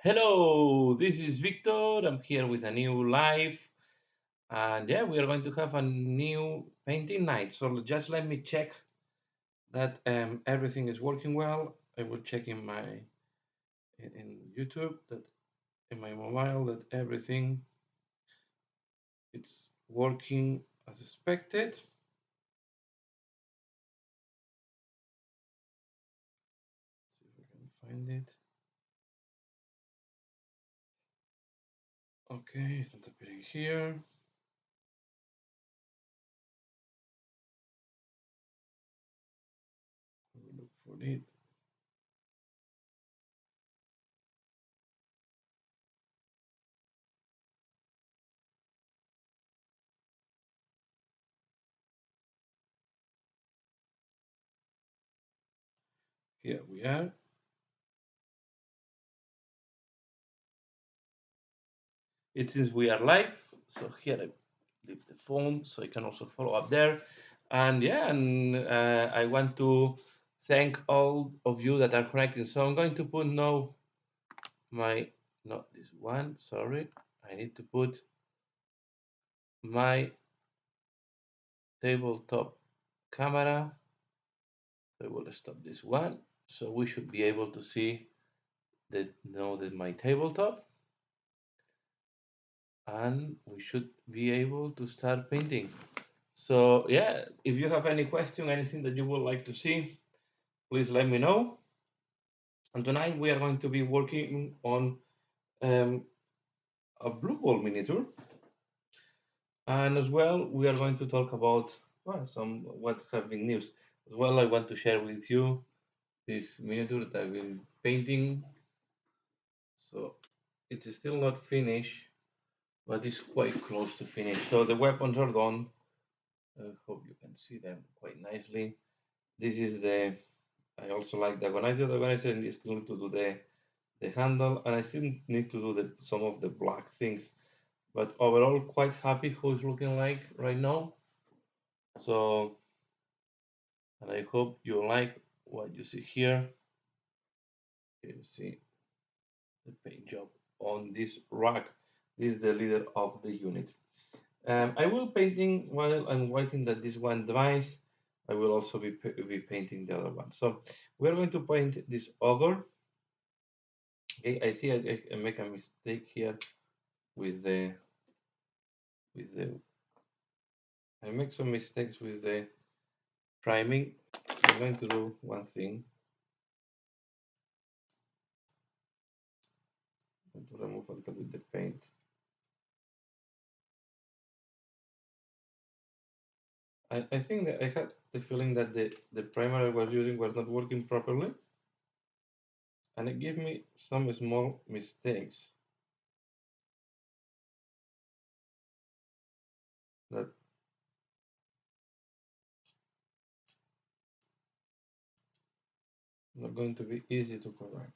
Hello, this is Victor. I'm here with a new live, and yeah, we are going to have a new painting night. So just let me check that everything is working well. I will check in YouTube that in my mobile that everything it's working as expected. See if I can find it. Okay, it's not appearing here. I will look for it. Here we are. It seems we are live. So here I leave the phone so I can also follow up there. And yeah, and I want to thank all of you that are connecting. So I'm going to put now my, not this one, sorry. I need to put my tabletop camera. I will stop this one. So we should be able to see that now that my tabletop and we should be able to start painting. So yeah, if you have any question, anything that you would like to see, please let me know. And tonight we are going to be working on um, a blue ball miniature, and as well we are going to talk about some what's having news. As well, I want to share with you this miniature that I've been painting. So it's still not finished, but it's quite close to finish. So the weapons are done. I hope you can see them quite nicely. This is the I also like the organizer. The organizer and still need to do the handle, and I still need to do some of the black things. But overall, quite happy how it's looking like right now. So, and I hope you like what you see here. You see the paint job on this rack. This is the leader of the unit. I will painting while I'm waiting that this one dries. I will also be painting the other one. So we're going to paint this ogre. Okay, I see I make a mistake here with the I make some mistakes with the priming. So I'm going to do one thing. I'm going to remove a little bit the paint. I think that I had the feeling that the primer I was using was not working properly, and it gave me some small mistakes that are not going to be easy to correct.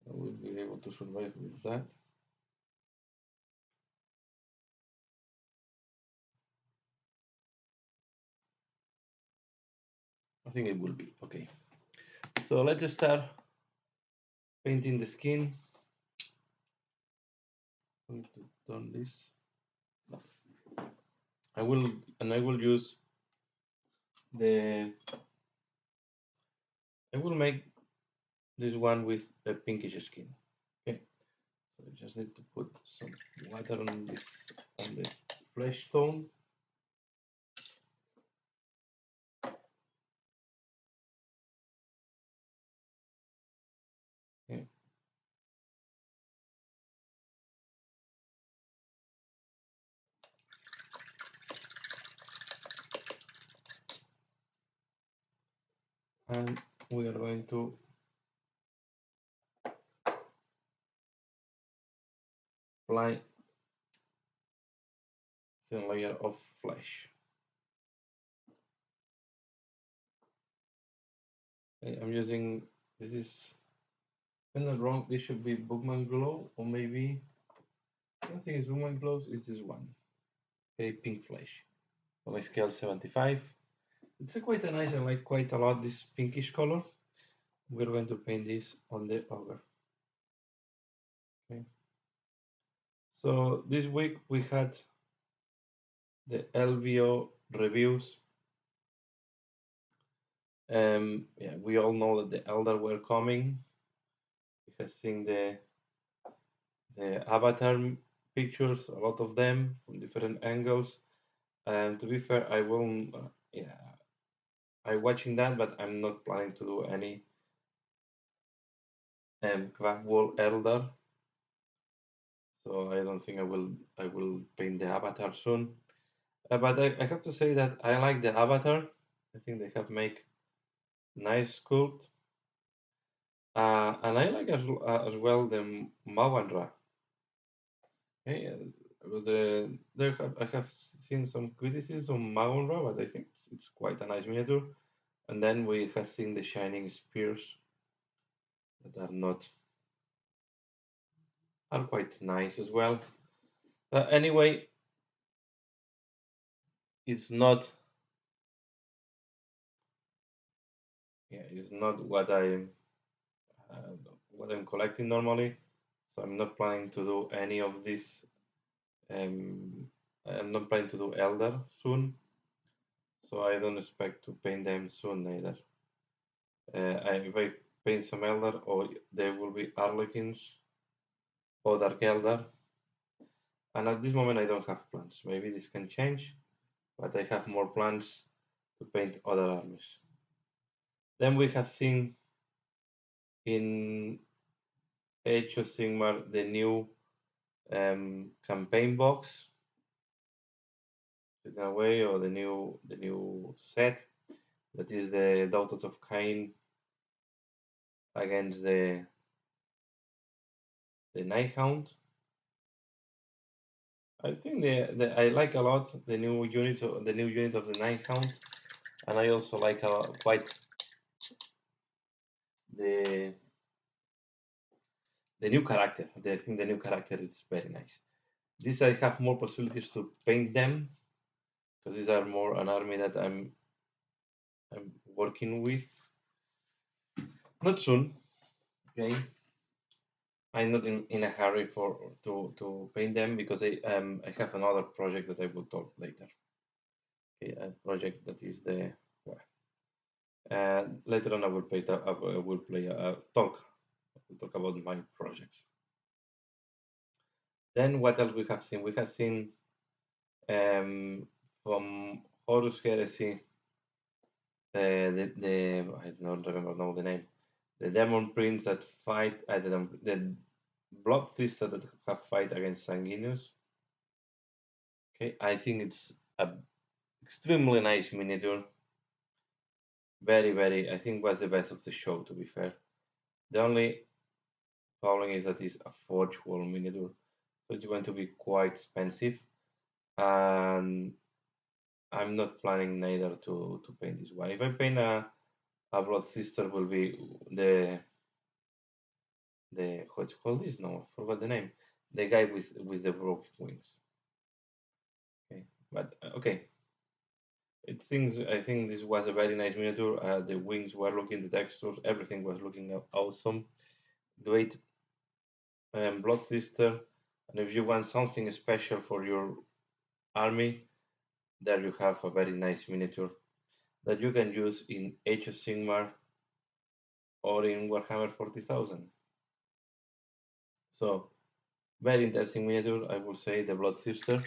I will be able to survive with that. I think it will be okay. So let's just start painting the skin. I need to turn this. No. I will use the I will make this one with a pinkish skin. Okay, so I just need to put some water on the flesh tone. Okay. And we are going to apply thin layer of flesh. Okay, I'm using this is If I'm not wrong, this should be Bookman Glow, or maybe I don't think it's Bookman Glows, is this one. Okay, Pink Flesh. On my scale 75. It's a quite a nice, I like quite a lot this pinkish color. We're going to paint this on the ogre. Okay. So this week we had the LVO reviews. Yeah, we all know that the Elder were coming. We have seen the avatar pictures, a lot of them from different angles. And to be fair, I will, yeah, I'm watching that, but I'm not planning to do any craft wall Elder. So I don't think I will paint the avatar soon. But I have to say that I like the avatar. I think they have make nice sculpt. And I like as well the Mawanra. Okay, I have seen some criticism on Mawanra, but I think it's quite a nice miniature. And then we have seen the Shining Spears that are quite nice as well. Anyway, it's not it's not uh, what I'm collecting normally. So I'm not planning to do any of this. Um, I'm not planning to do Elder soon, so I don't expect to paint them soon either. If I paint some Elder, or there will be Arlequins or Dark Elder, and at this moment I don't have plans. Maybe this can change, but I have more plans to paint other armies. Then we have seen in Age of Sigmar the new campaign box in a way, or the new set that is the Daughters of Cain against the Nighthound. I think I like a lot the new unit of the Nighthound, and I also like quite the the new character. I think the new character is very nice. This I have more possibilities to paint them because these are more an army that I'm working with. Not soon, okay. I'm not in a hurry to paint them because I have another project that I will talk later. Okay, a project that is the well, later on I will play I will play a talk. I will talk about my projects. Then what else we have seen? We have seen from Horus Heresy the I don't remember now the name. The demon prince that fight the blood sister that have fight against Sanguinius. Okay, I think it's a extremely nice miniature. Very, very. I think was the best of the show. To be fair, the only problem is that it's a forge wall miniature, so it's going to be quite expensive, and I'm not planning neither to paint this one. If I paint a blood sister, will be the what's called this? No, I forgot the name. The guy with the broken wings. Okay, but okay. It seems I think this was a very nice miniature. The wings were looking, the textures, everything was looking awesome. Great blood sister. And if you want something special for your army, there you have a very nice miniature that you can use in Age of Sigmar or in Warhammer 40,000. So very interesting miniature, I will say, the blood sister.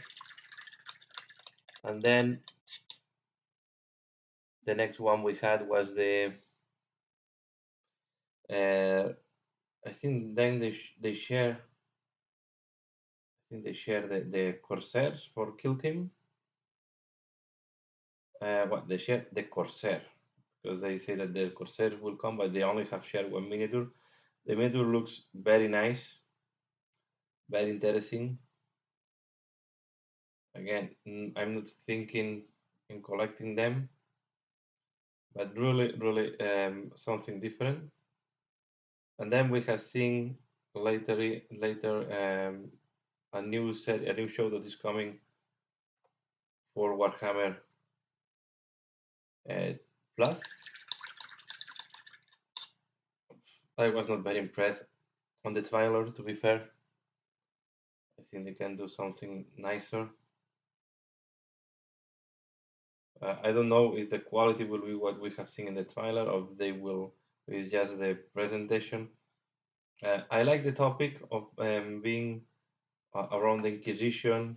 And then the next one we had was the I think then they share I think they share the Corsairs for Kill Team. What they share the Corsair because they say that the Corsairs will come, but they only have shared one miniature. The miniature looks very nice, very interesting. Again, I'm not thinking in collecting them, but really, really something different. And then we have seen later a new show that is coming for Warhammer uh, Plus. I was not very impressed on the trailer, to be fair. I think they can do something nicer. I don't know if the quality will be what we have seen in the trailer, or if they will. It's just the presentation. I like the topic of being around the Inquisition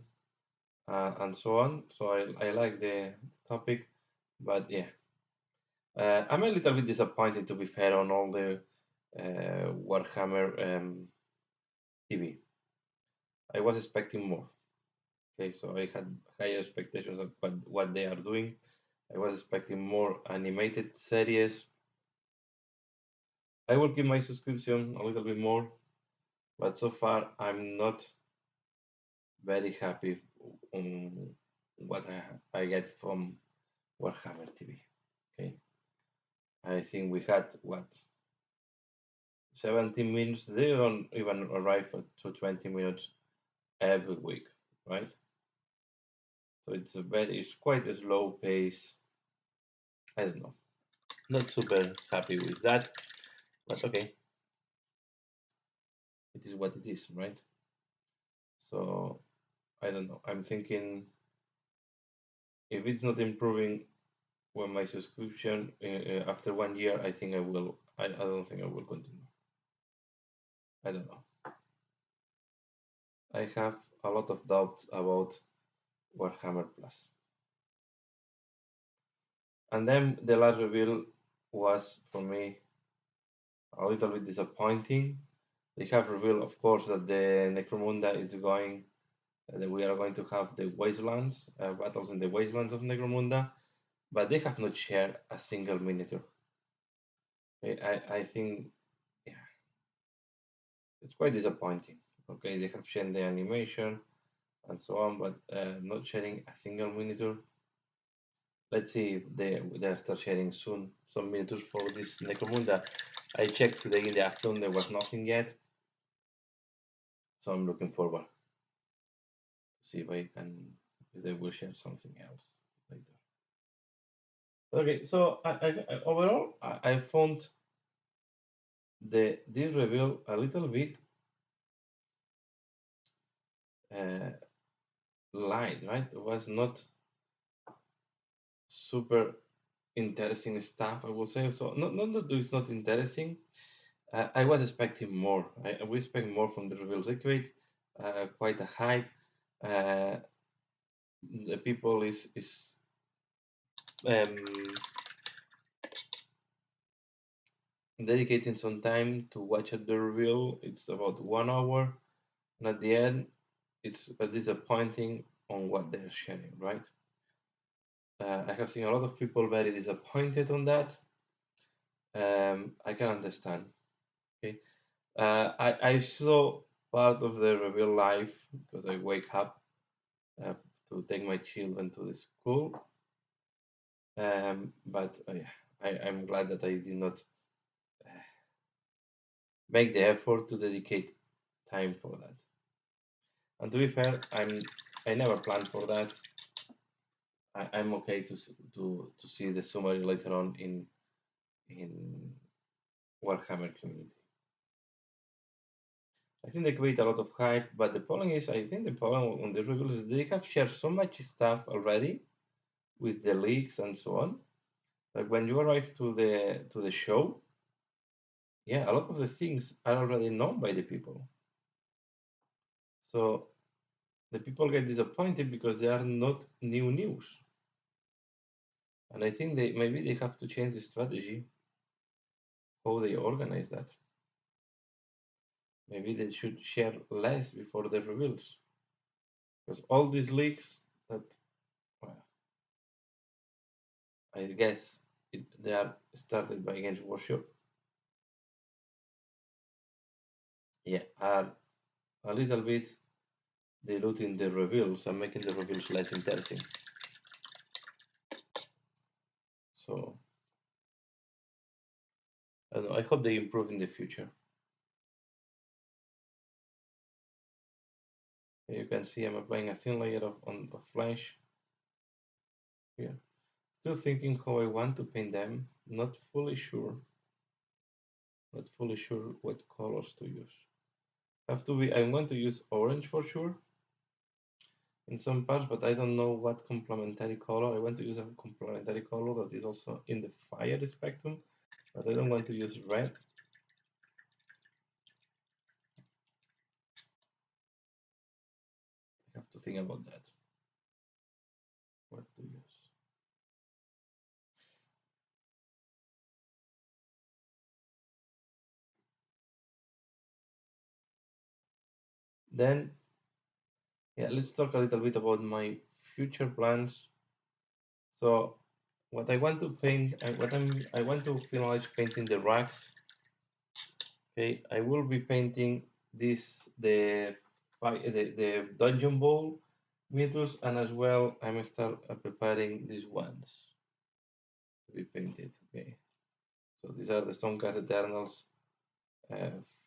and so on. So I like the topic, but yeah, I'm a little bit disappointed, to be fair, on all the Warhammer TV. I was expecting more. Okay, so I had higher expectations of what they are doing. I was expecting more animated series. I will keep my subscription a little bit more, but so far I'm not very happy on what I get from Warhammer TV. Okay, I think we had what 17 minutes. They don't even arrive to 20 minutes every week, right? So it's quite a slow pace. I don't know. Not super happy with that, but okay, it is what it is, right? So I don't know. I'm thinking if it's not improving when my subscription after 1 year, I think I will. I don't think I will continue. I don't know. I have a lot of doubts about Warhammer Plus. And then the last reveal was for me a little bit disappointing. They have revealed, of course, that the Necromunda is going. That we are going to have the wastelands, battles in the wastelands of Necromunda, but they have not shared a single miniature. I think yeah, it's quite disappointing. Okay, they have shared the animation and so on, but not sharing a single miniature. Let's see if they start sharing soon some miniatures for this Necromunda. I checked today in the afternoon, there was nothing yet, so I'm looking forward to see if they will share something else later. Okay, so overall, I found this reveal a little bit uh, light, right? It was not super interesting stuff, I would say. So not that it's not interesting. I was expecting more. I we expect more from the reveals. They create quite a hype. Uh, the people is um, dedicating some time to watch the reveal. It's about 1 hour, and at the end, it's disappointing on what they're sharing, right? I have seen a lot of people very disappointed on that. I can understand. Okay, I saw part of the reveal live because I wake up uh, to take my children to the school. But yeah, I'm glad that I did not make the effort to dedicate time for that. And to be fair, I never planned for that. I'm okay to see the summary later on in Warhammer community. I think they create a lot of hype, but the problem is, I think the problem on the reveal is they have shared so much stuff already with the leaks and so on. Like when you arrive to the show, yeah, a lot of the things are already known by the people. So the people get disappointed because they are not new news. And I think they maybe they have to change the strategy, how they organize that. Maybe they should share less before the reveals. Because all these leaks that, well, I guess they are started by Games Workshop, yeah, are a little bit diluting the reveals and making the reveals less interesting. So I don't know, I hope they improve in the future. You can see I'm applying a thin layer of flesh here. Still thinking how I want to paint them. Not fully sure. Not fully sure what colors to use. Have to be. I'm going to use orange for sure in some parts, but I don't know what complementary color. I want to use a complementary color that is also in the fire spectrum, but I don't want to use red. I have to think about that. What to use? Then, yeah, let's talk a little bit about my future plans. So, what I want to paint and I want to finalize painting the racks. Okay, I will be painting the dungeon ball miniatures, and as well I'm start preparing these ones to be painted. Okay, so these are the Stormcast Eternals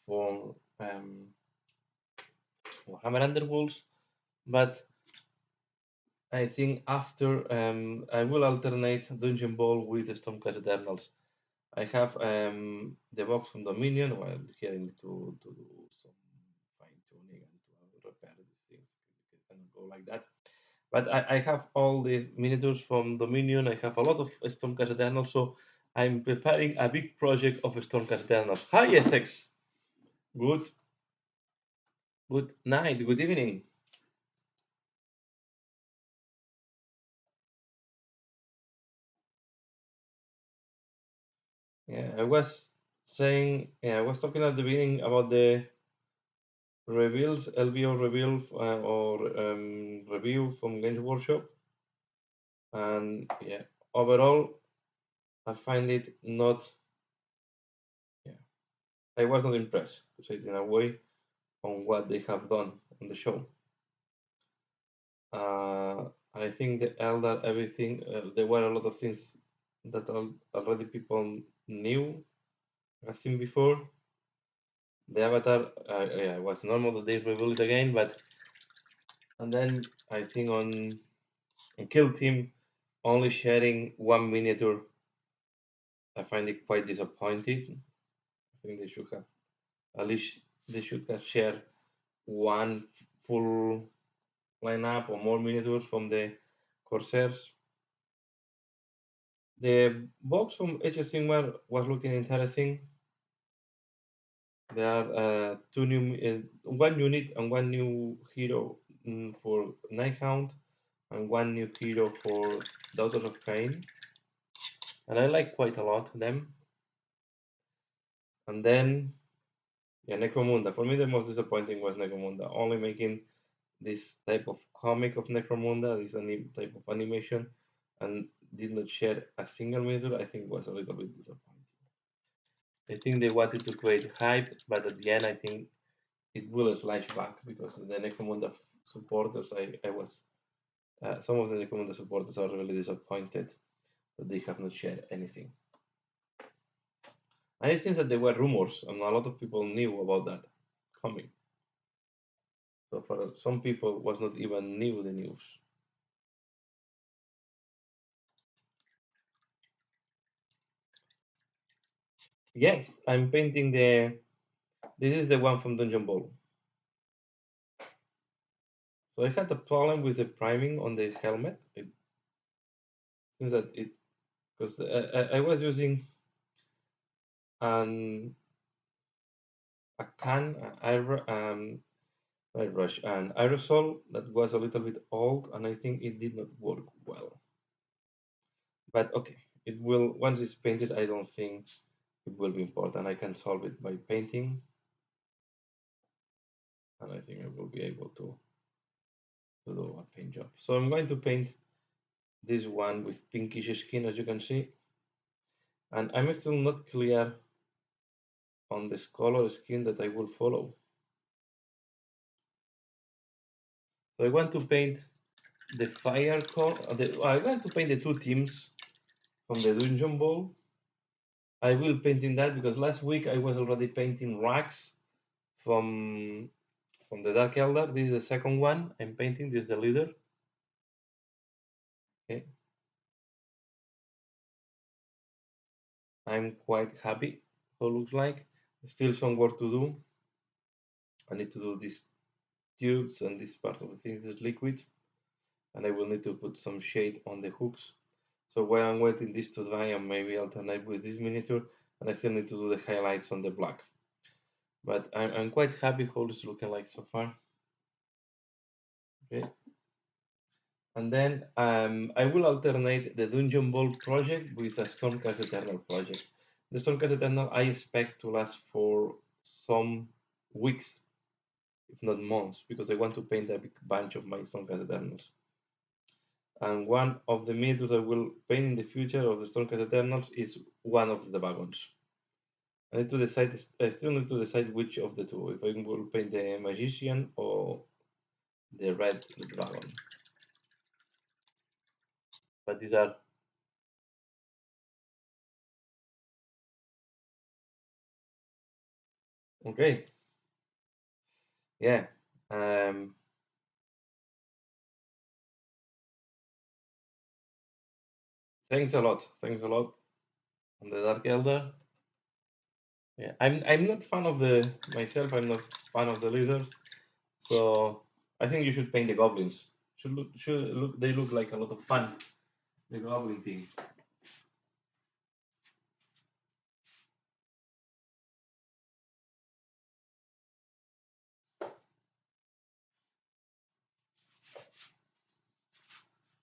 for Warhammer Underworlds, but I think after I will alternate Dungeon Ball with the Stormcast Eternals. I have the box from Dominion. Well, here I need to do some fine tuning and to repair these things. It cannot go like that. But I have all the miniatures from Dominion. I have a lot of Stormcast Eternals, so I'm preparing a big project of Stormcast Eternals. Hi, Essex. Good, good night. Good evening. Yeah, I was saying. Yeah, I was talking at the beginning about the reveals, LVO reveal or review from Games Workshop, and yeah, overall, I find it not. Yeah, I was not impressed, to say it in a way, on what they have done on the show. I think the Elder everything. There were a lot of things that already people knew, have seen before. The Avatar, yeah, it was normal that they reveal it again, but and then I think on Kill Team only sharing one miniature, I find it quite disappointing. I think they should have at least they should have shared one full lineup or more miniatures from the Corsairs. The box from Age of Sigmar was looking interesting. There are two new, one unit and one new hero for Nighthound, and one new hero for Daughters of Cain, and I like quite a lot them. And then, yeah, Necromunda. For me, the most disappointing was Necromunda. Only making this type of comic of Necromunda, this type of animation, and did not share a single miniature, I think was a little bit disappointing. I think they wanted to create hype, but at the end, I think it will slash back because the Necromunda supporters, I was, some of the Necromunda supporters are really disappointed that they have not shared anything. And it seems that there were rumors, and a lot of people knew about that coming. So for some people, was not even new the news. Yes, I'm painting the. This is the one from Dungeon Ball. So I had a problem with the priming on the helmet. It seems that it because I was using an a can, airbrush, an aerosol that was a little bit old, and I think it did not work well. But okay, it will once it's painted. I don't think it will be important. I can solve it by painting, and I think I will be able to do a paint job. So I'm going to paint this one with pinkish skin, as you can see, and I'm still not clear on this color scheme that I will follow. So I want to paint the fire core. I want to paint the two teams from the dungeon ball. I will paint in that because last week I was already painting racks from from the Dark Elder. This is the second one I'm painting. This is the leader. Okay. I'm quite happy how it looks like. Still some work to do. I need to do these tubes, and this part of the things is liquid, and I will need to put some shade on the hooks. So while I'm waiting this to dry, and maybe alternate with this miniature, and I still need to do the highlights on the black. But I'm quite happy how it's looking like so far. Okay. And then I will alternate the Dungeon Ball project with a Stormcast Eternal project. The Stormcast Eternal I expect to last for some weeks, if not months, because I want to paint a big bunch of my Stormcast Eternals. And one of the miniatures I will paint in the future of the Stormcast Eternals is one of the wagons. I need to decide. I still need to decide which of the two. If I will paint the Magician or the red dragon. But these are okay. Yeah. Um, Thanks a lot. Thanks a lot on the Dark Elder. Yeah, I'm not fan of the myself. I'm not fan of the lizards. So I think you should paint the goblins. Should look. They look like a lot of fun. The goblin thing.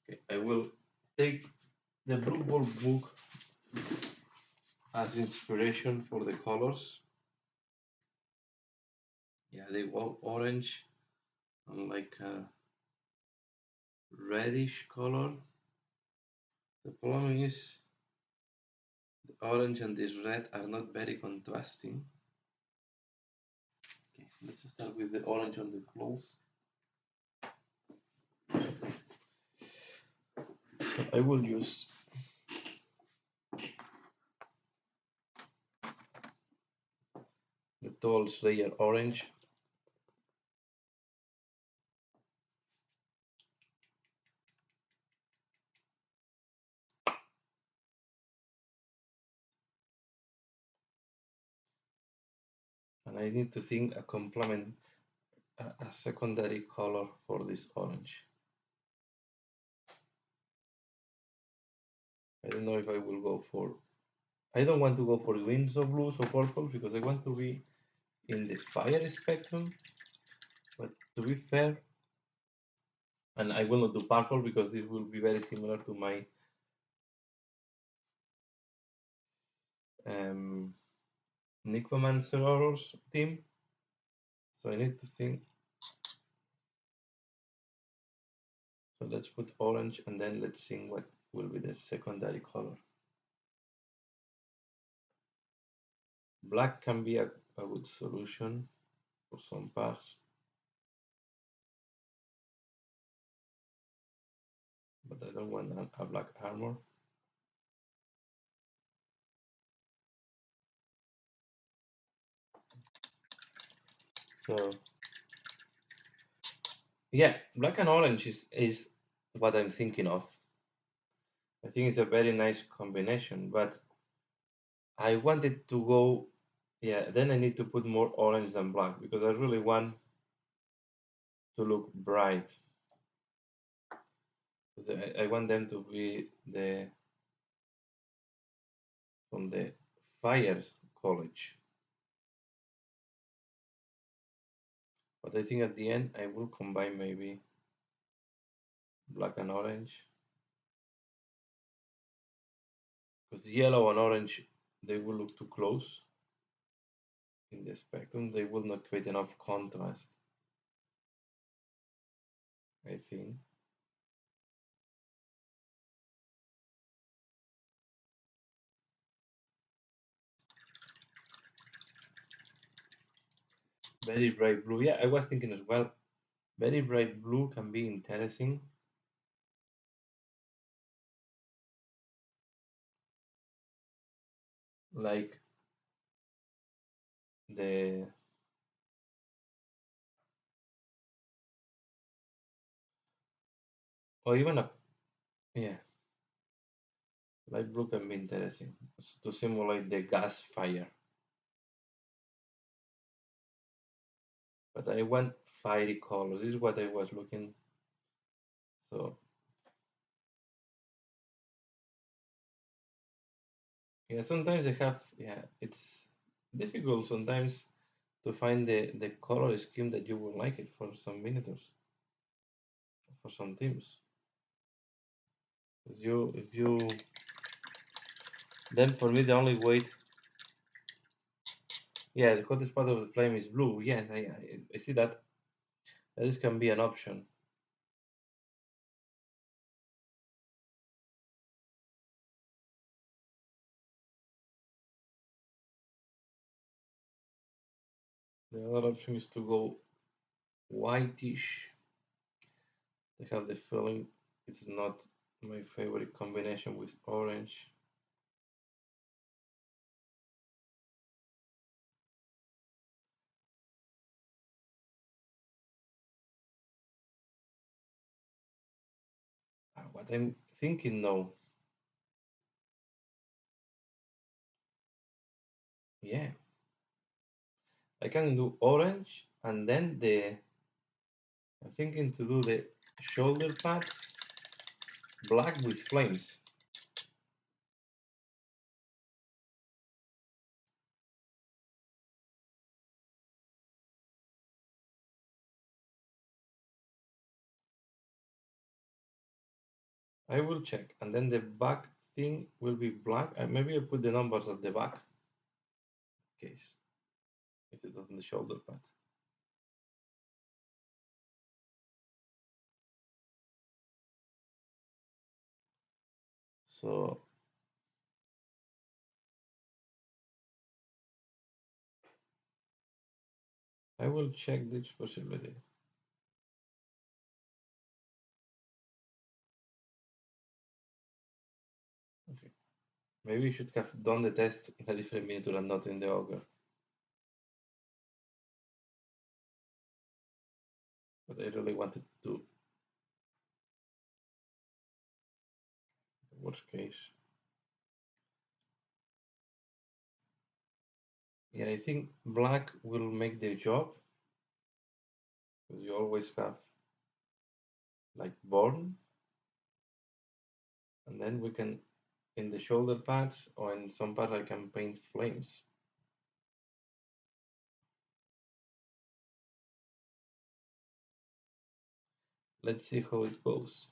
Okay, I will take the Blue Ball book as inspiration for the colors. Yeah, they all orange and like a reddish color. The problem is the orange and this red are not very contrasting. Okay, let's start with the orange on the clothes. So I will use the tall Slayer orange. And I need to think a complement, a secondary color for this orange. I don't know if I will go for, I don't want to go for greens or blues or purple because I want to be in the fire spectrum. But to be fair, and I will not do purple because this will be very similar to my Necromancer Horrors team. So I need to think. So let's put orange and then let's see what will be the secondary color. Black can be a good solution for some parts. But I don't want a black armor. So yeah, black and orange is what I'm thinking of. I think it's a very nice combination, but I wanted to go, yeah, then I need to put more orange than black because I really want to look bright. Because I want them to be the from the fire college. But I think at the end I will combine maybe black and orange. Because yellow and orange, they will look too close in the spectrum. They will not create enough contrast, I think. Very bright blue. Yeah, I was thinking as well. Very bright blue can be interesting. Like the or even a, yeah, light blue can be interesting to simulate the gas fire. But I want fiery colors. This is what I was looking. So yeah, sometimes I have, yeah, it's difficult sometimes to find the color scheme that you will like it for some miniatures, for some teams. If you then for me the only way, yeah, the hottest part of the flame is blue. Yes, I see that. This can be an option. The other option is to go whitish. I have the feeling it's not my favorite combination with orange. What I'm thinking now, yeah, I can do orange and then I'm thinking to do the shoulder pads black with flames. I will check, and then the back thing will be black. Maybe I put the numbers at the back, in case instead of on the shoulder pad. So I will check this possibility. Okay. Maybe you should have done the test in a different miniature and not in the ogre. But I really wanted to, worst case. Yeah, I think black will make the job because you always have like born, and then we can in the shoulder pads or in some parts I can paint flames. Let's see how it goes.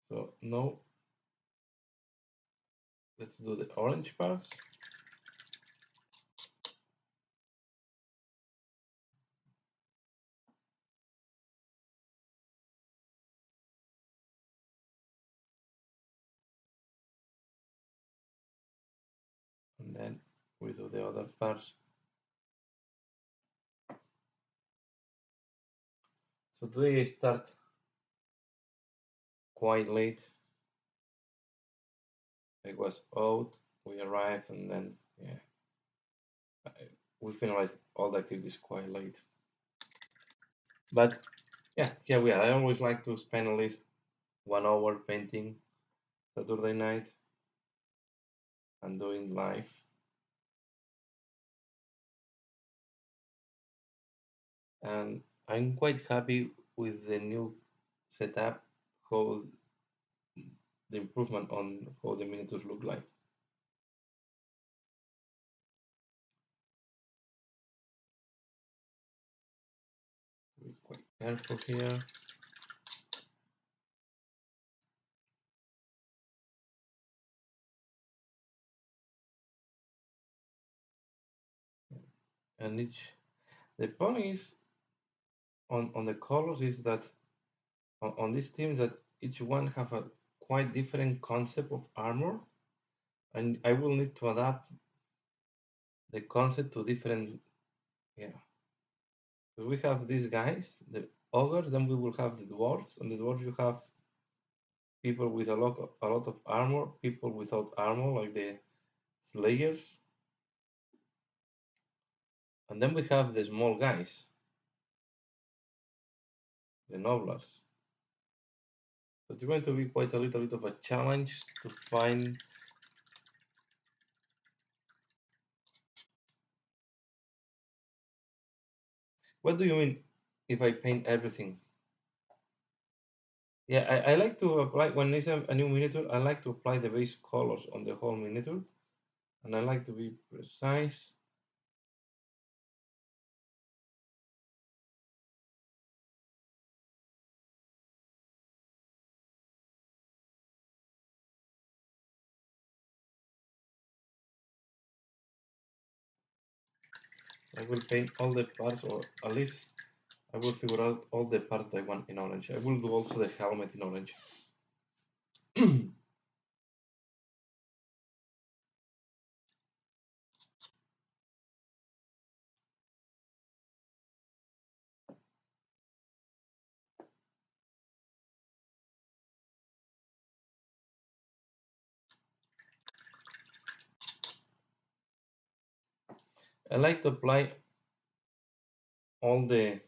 So now let's do the orange parts. And then we do the other parts. So today I start quite late. I was out, we arrived, and then yeah, we finalized all the activities quite late. But yeah, here we are. I always like to spend at least 1 hour painting Saturday night and doing live. And I'm quite happy with the new setup, how the improvement on how the miniatures look like. Be quite careful here. And each the point is on the colors is that on these teams that each one have a quite different concept of armor, and I will need to adapt the concept to different, yeah. So we have these guys, the ogres, then we will have the dwarves, and the dwarves you have people with a lot of armor, people without armor, like the slayers, And then we have the small guys, the nobblers. So it's going to be quite a little bit of a challenge to find. What do you mean if I paint everything? Yeah, I like to apply, when it's a new miniature, I like to apply the base colors on the whole miniature. And I like to be precise. I will paint all the parts, or at least I will figure out all the parts I want in orange. I will do also the helmet in orange. I like to apply all the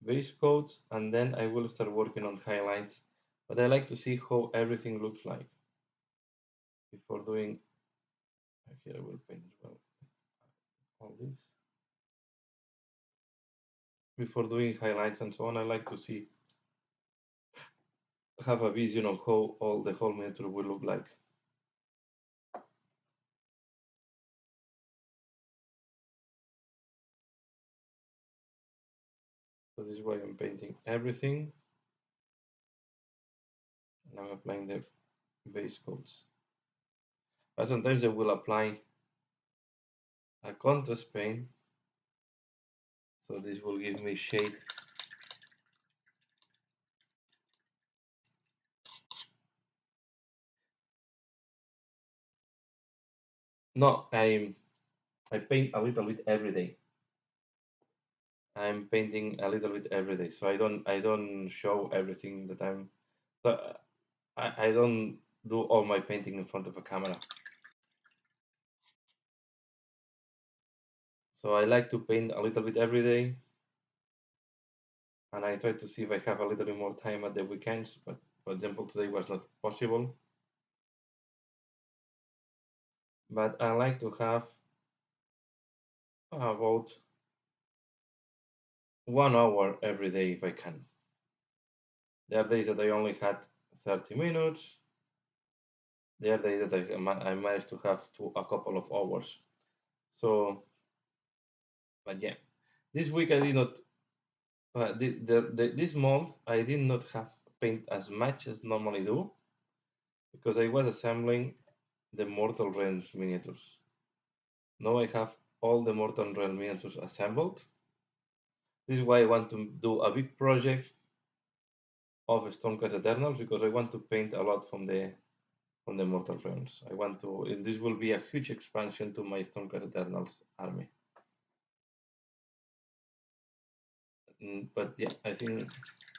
base coats, and then I will start working on highlights. But I like to see how everything looks like before doing. Here I will paint as well all this. Before doing highlights and so on, I like to see, have a vision of how all the whole miniature will look like. So this is why I'm painting everything, and I'm applying the base coats. But sometimes I will apply a contrast paint, so this will give me shade. No, I paint a little bit every day. I'm painting a little bit every day, so I don't show everything that I'm. So I don't do all my painting in front of a camera. So I like to paint a little bit every day, and I try to see if I have a little bit more time at the weekends. But for example, today was not possible. But I like to have about 1 hour every day if I can. There are days that I only had 30 minutes. There are days that I managed to have a couple of hours. So, but yeah, this week I did not. This month I did not have paint as much as normally do because I was assembling the Mortal Realms miniatures. Now I have all the Mortal Realms miniatures assembled. This is why I want to do a big project of Stormcast Eternals because I want to paint a lot from the Mortal Realms. I want to. And this will be a huge expansion to my Stormcast Eternals army. But yeah, I think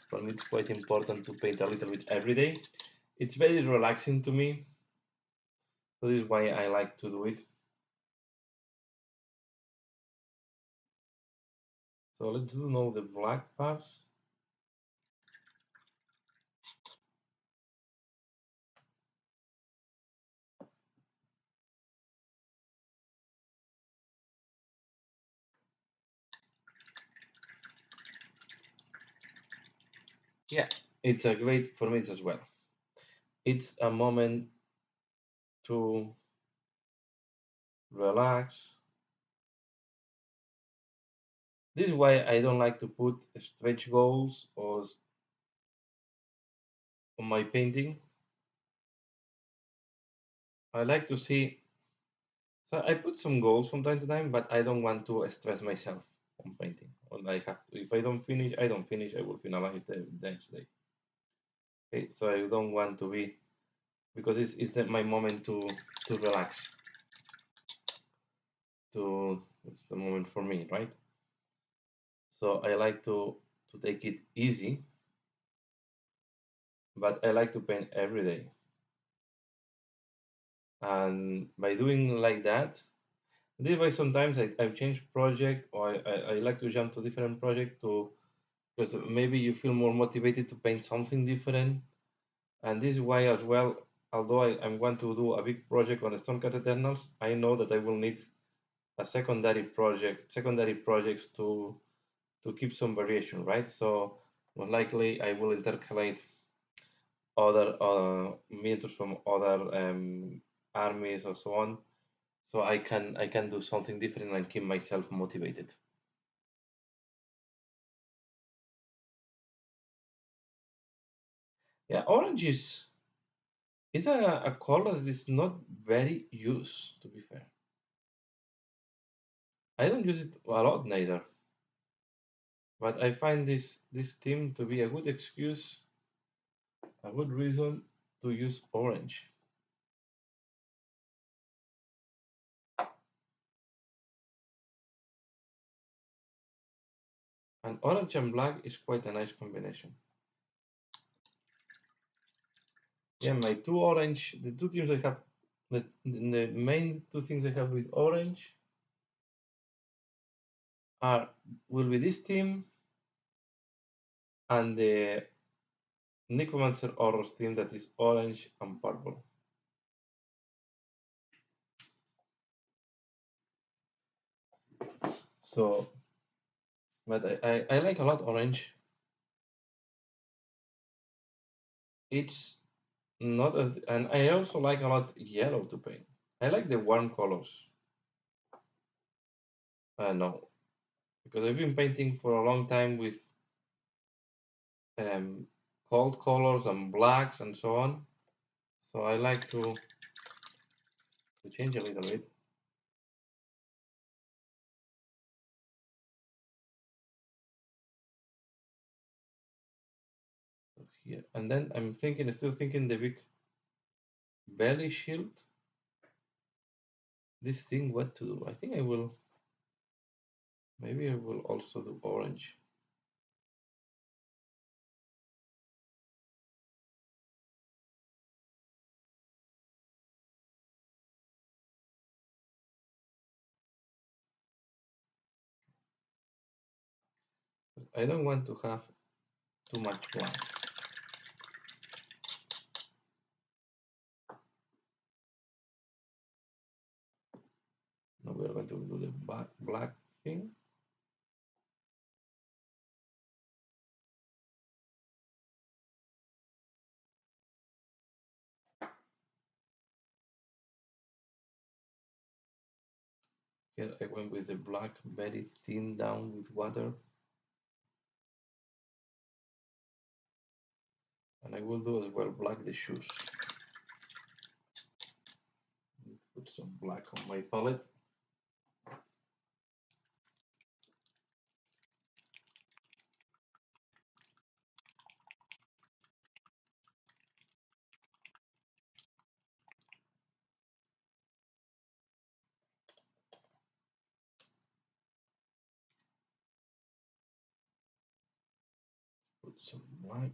for me it's quite important to paint a little bit every day. It's very relaxing to me, so this is why I like to do it. So let's do now the black parts. Yeah, it's a great for me as well. It's a moment to relax. This is why I don't like to put stretch goals or on my painting. I like to see. So I put some goals from time to time, but I don't want to stress myself on painting. Or I have to. If I don't finish, I don't finish. I will finalize the next day. Okay, so I don't want to be because my moment to relax. It's the moment for me, right? So I like to take it easy, but I like to paint every day. And by doing like that, This way, sometimes I change project, or I like to jump to different project to because maybe you feel more motivated to paint something different. And this is why as well, although I'm going to do a big project on Stonecut Eternals, I know that I will need a secondary projects to keep some variation, right? So most likely I will intercalate other miniatures from other armies or so on, so I can do something different and keep myself motivated. Yeah, orange is a color that is not very used, to be fair. I don't use it a lot neither, but I find this theme to be a good excuse, a good reason to use orange. And orange and black is quite a nice combination. Yeah, my two orange, the two teams I have, the main two things I have with orange are will be this team and the Necromancer Horrors team that is orange and purple. So, but I like a lot orange. It's not as, and I also like a lot yellow to paint. I like the warm colors. No, because I've been painting for a long time with um, cold colors and blacks and so on. So I like to change a little bit. Here. And then I'm thinking, still thinking the big belly shield. This thing, what to do? I think I will, maybe I will also do orange. I don't want to have too much black. Now we are going to do the black thing. Here I went with the black very thin down with water. And I will do as well black the shoes. Put some black on my palette. Put some black.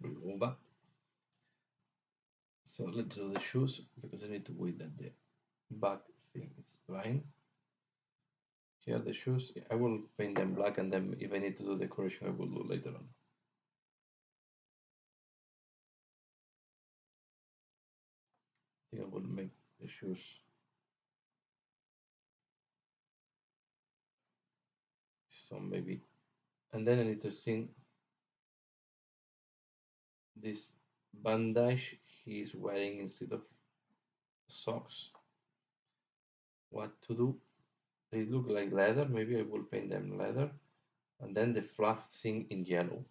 We go back. So let's do the shoes because I need to wait that the back thing is drying. Here the shoes, I will paint them black and then if I need to do decoration I will do later on. I think I will make the shoes some maybe, and then I need to sing this bandage he's wearing instead of socks. What to do? They look like leather, maybe I will paint them leather, and then the fluff thing in yellow.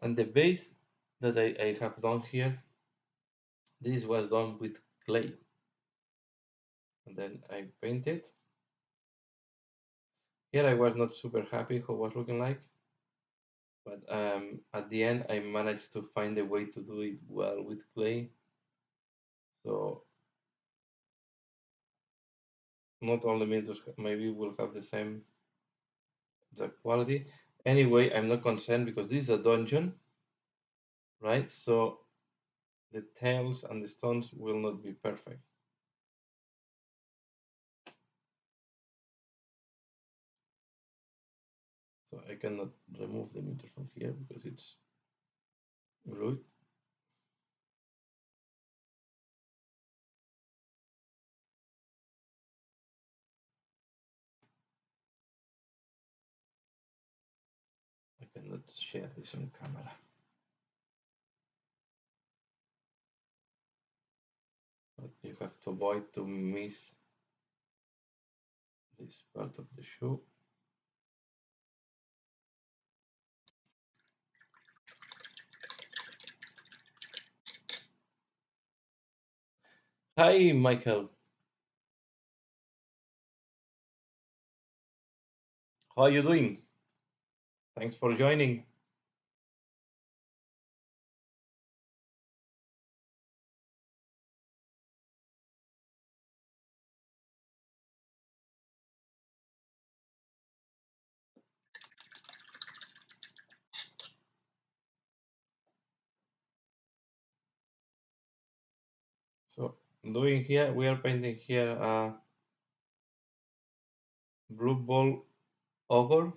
And the base that I have done here, this was done with clay. And then I painted. Here I was not super happy how it was looking like, but at the end I managed to find a way to do it well with clay. So not only maybe we'll have the quality. Anyway, I'm not concerned because this is a dungeon, right? So the tails and the stones will not be perfect. So I cannot remove the meter from here because it's glued. I cannot share this on camera. But you have to avoid to miss this part of the shoe. Hi, Michael. How are you doing? Thanks for joining. So, doing here, we are painting here a blue ball ogre.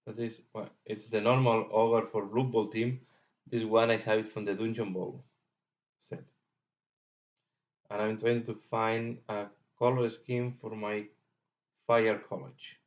That is, well, it's the normal ogre for blue ball team. This one I have it from the Dungeon Ball set. And I'm trying to find a color scheme for my Fire College.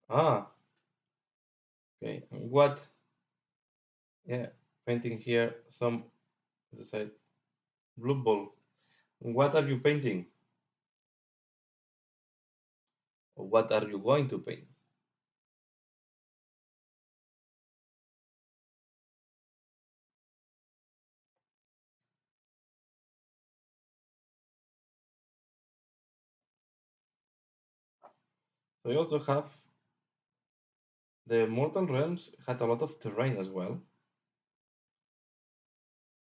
Ah, okay. What? Yeah, painting here some, as I said, blue ball. What are you painting? Or what are you going to paint? So I also have the Mortal Realms had a lot of terrain as well.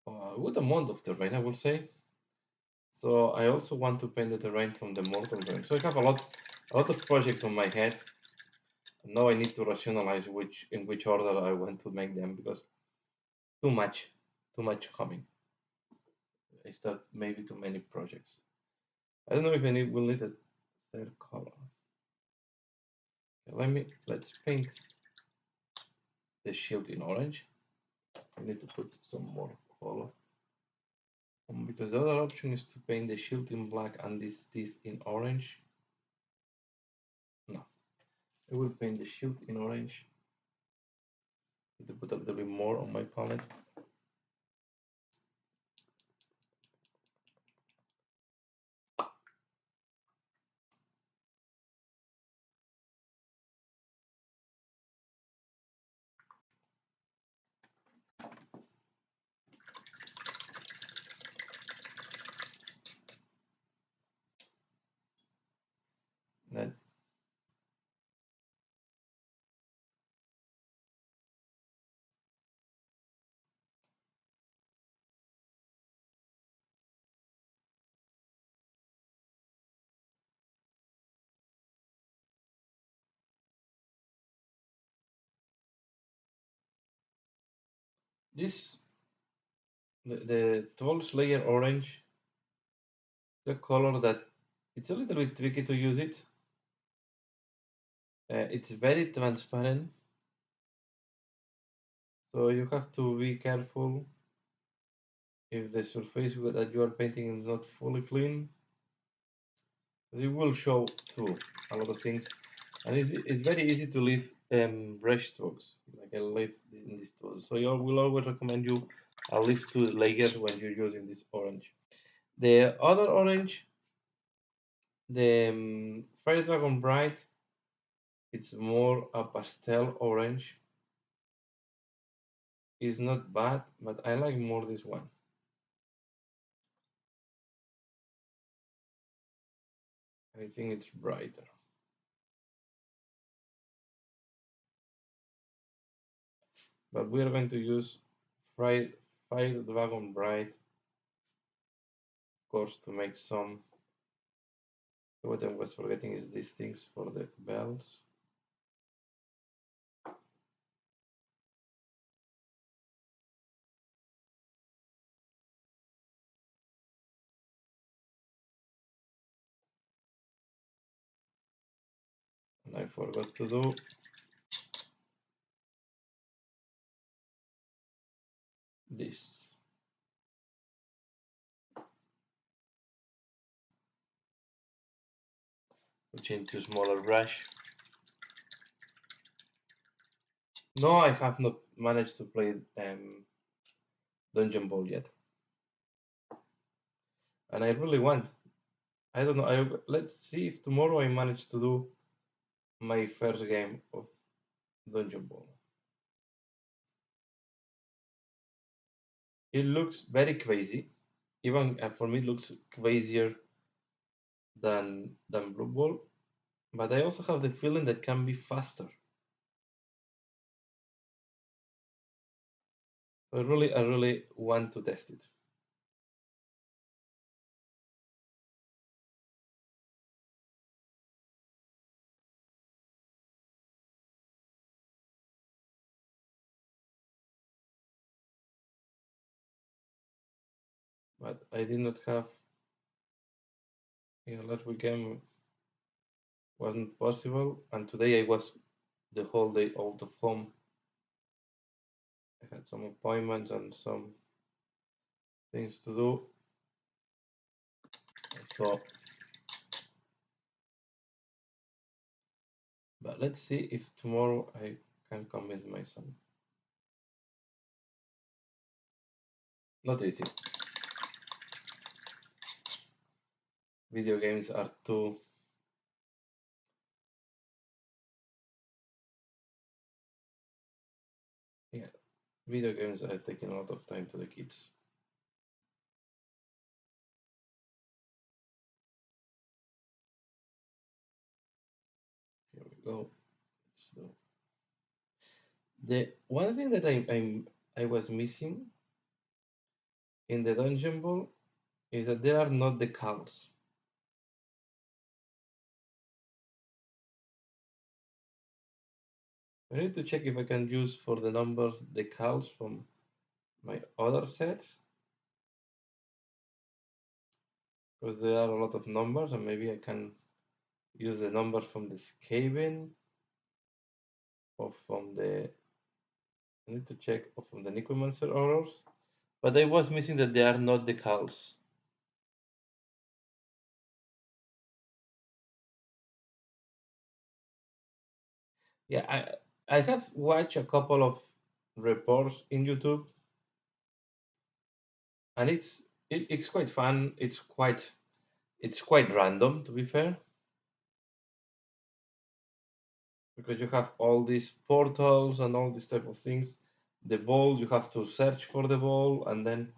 A good amount of terrain, I would say. So I also want to paint the terrain from the Mortal Realms. So I have a lot of projects on my head. Now I need to rationalize in which order I want to make them because too much, too much coming. I start maybe too many projects. I don't know if will need a third color. Let's paint the shield in orange. I need to put some more color. Because the other option is to paint the shield in black and this teeth in orange. No, I will paint the shield in orange. Need to put a little bit more on my palette. Then this the Troll Slayer orange, the color that it's a little bit tricky to use it. It's very transparent, So you have to be careful if the surface that you are painting is not fully clean. It will show through a lot of things, and it's very easy to leave brush strokes, like I leave in this tool. So I will always recommend you at least two layers when you're using this orange. The other orange, the Fire Dragon Bright, it's more a pastel orange. It's not bad, but I like more this one. I think it's brighter. But we are going to use Fire Dragon Bright, of course, to make some. What I was forgetting is these things for the bells. And I forgot to do this. Which into smaller brush. No, I have not managed to play Dungeon Ball yet, and I really want. I don't know. Let's see if tomorrow I manage to do my first game of Dungeon Ball. It looks very crazy. Even for me, it looks crazier than Blue Ball. But I also have the feeling that can be faster. So I really want to test it. But I did not have. Yeah, last weekend wasn't possible, and today I was the whole day out of home. I had some appointments and some things to do. So, but let's see if tomorrow I can convince my son. Not easy. Video games are too. Yeah, video games are taking a lot of time to the kids. Here we go. So the one thing that I was missing in the Dungeon Ball is that there are not decals. I need to check if I can use for the numbers decals from my other sets, because there are a lot of numbers, and maybe I can use the numbers from the Skaven or from the. I need to check or from the Necromancer horrors, but I was missing that they are not decals. Yeah, I have watched a couple of reports in YouTube, and it's quite fun. It's quite random, to be fair, because you have all these portals and all these type of things. The ball, you have to search for the ball, and then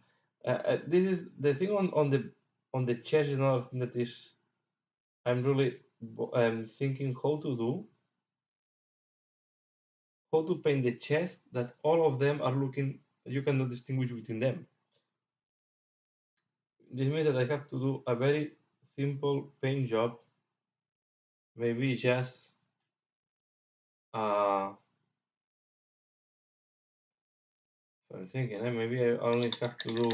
this is the thing on the chest is another thing that is I'm really thinking how to paint the chest that all of them are looking. You cannot distinguish between them. This means that I have to do a very simple paint job, maybe just uh, I'm thinking maybe I only have to do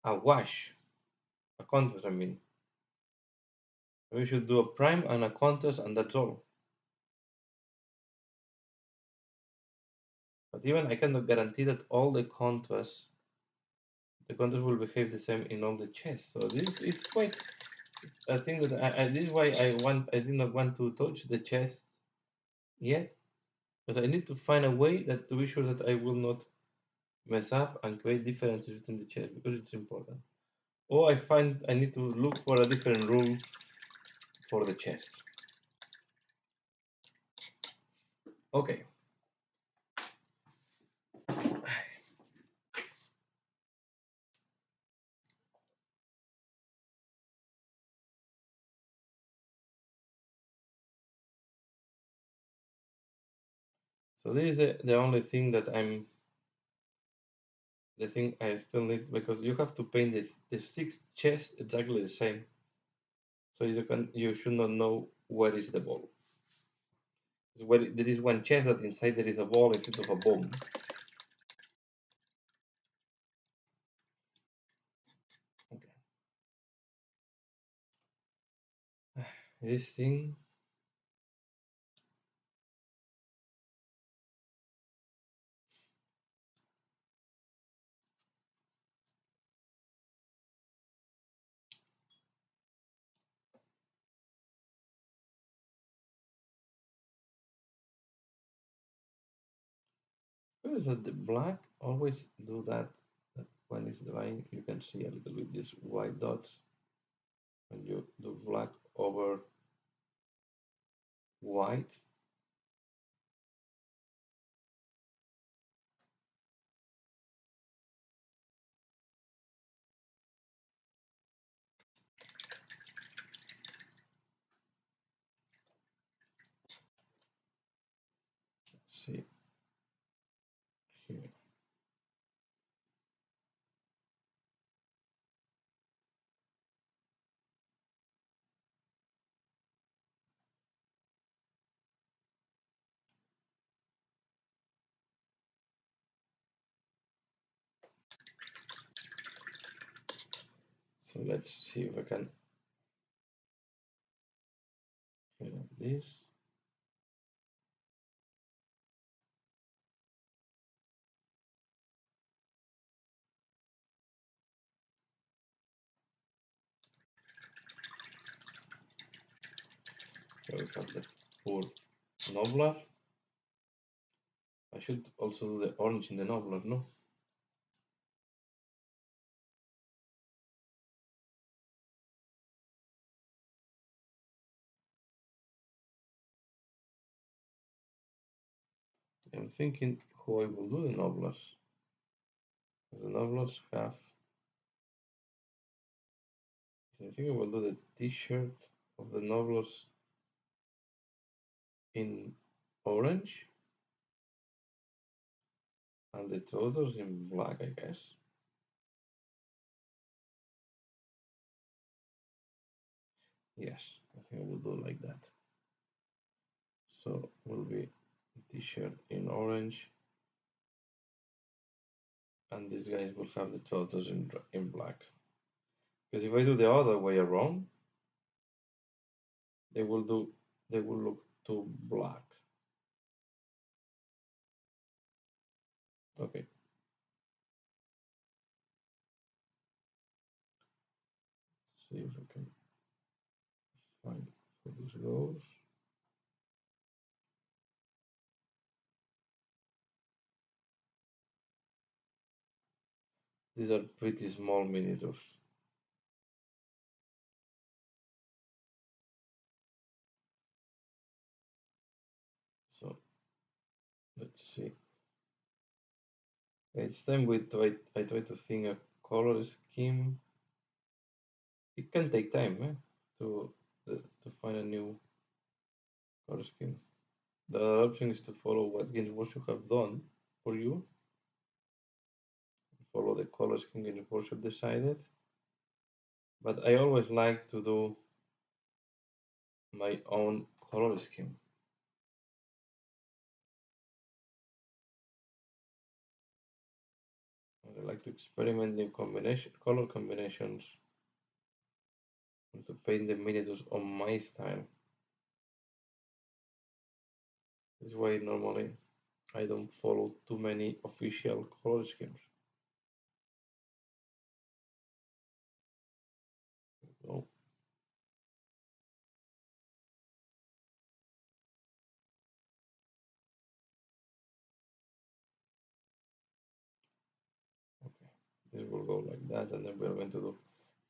a wash, a contrast. I mean, we should do a prime and a contrast, and that's all. But even I cannot guarantee that all the contours will behave the same in all the chests. So this is quite a thing that this is why I did not want to touch the chests yet, because I need to find a way that to be sure that I will not mess up and create differences between the chests because it's important. Or I find I need to look for a different rule for the chests. Okay. So this is the only thing that the thing I still need, because you have to paint the six chests exactly the same. So you should not know where is the ball. Where there is one chest that inside there is a ball instead of a bomb. Okay. This thing. Where is that the black always do that? That when it's drying, you can see a little bit these white dots when you do black over white. Let's see here. So let's see if I can clean up this. So we have the poor Nobler. I should also do the orange in the Nobler, no? I'm thinking who I will do the Noblers. The Noblers have. I think I will do the T-shirt of the Noblers in orange and the trousers in black, I guess. Yes, I think I will do like that. So will be T-shirt in orange, and these guys will have the trousers in black. Because if I do the other way around, they will look too black. Okay. See if I can find where this goes. These are pretty small miniatures. So let's see. Each time I try to think a color scheme. It can take time, to to find a new color scheme. The other option is to follow what Games Workshop have done for you. Follow the color scheme Games Workshop decided. But I always like to do my own color scheme. I like to experiment new color combinations, and to paint the miniatures on my style. This is why normally I don't follow too many official color schemes. So, okay, this will go like that, and then we're going to do.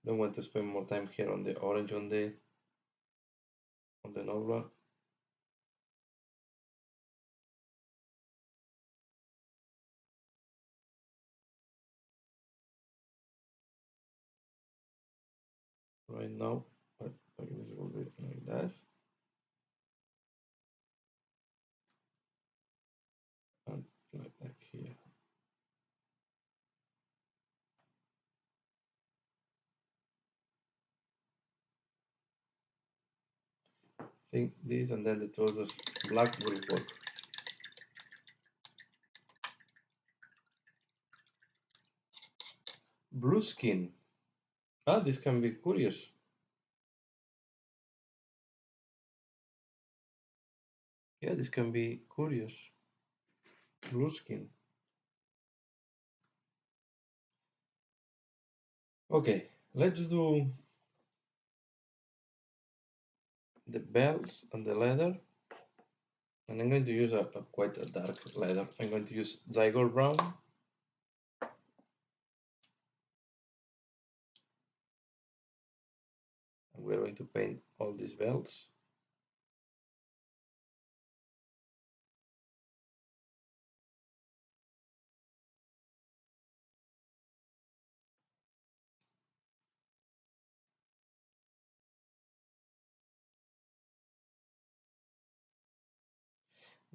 Don't want to spend more time here on the orange on the notebook. Right now, but this will be like that, and like that here. I think this, and then the trousers black will work. Blue skin. Ah, this can be curious. Yeah, this can be curious. Blue skin. Okay, let's do the belts and the leather. And I'm going to use a quite a dark leather. I'm going to use Zygor Brown. And we're going to paint all these belts.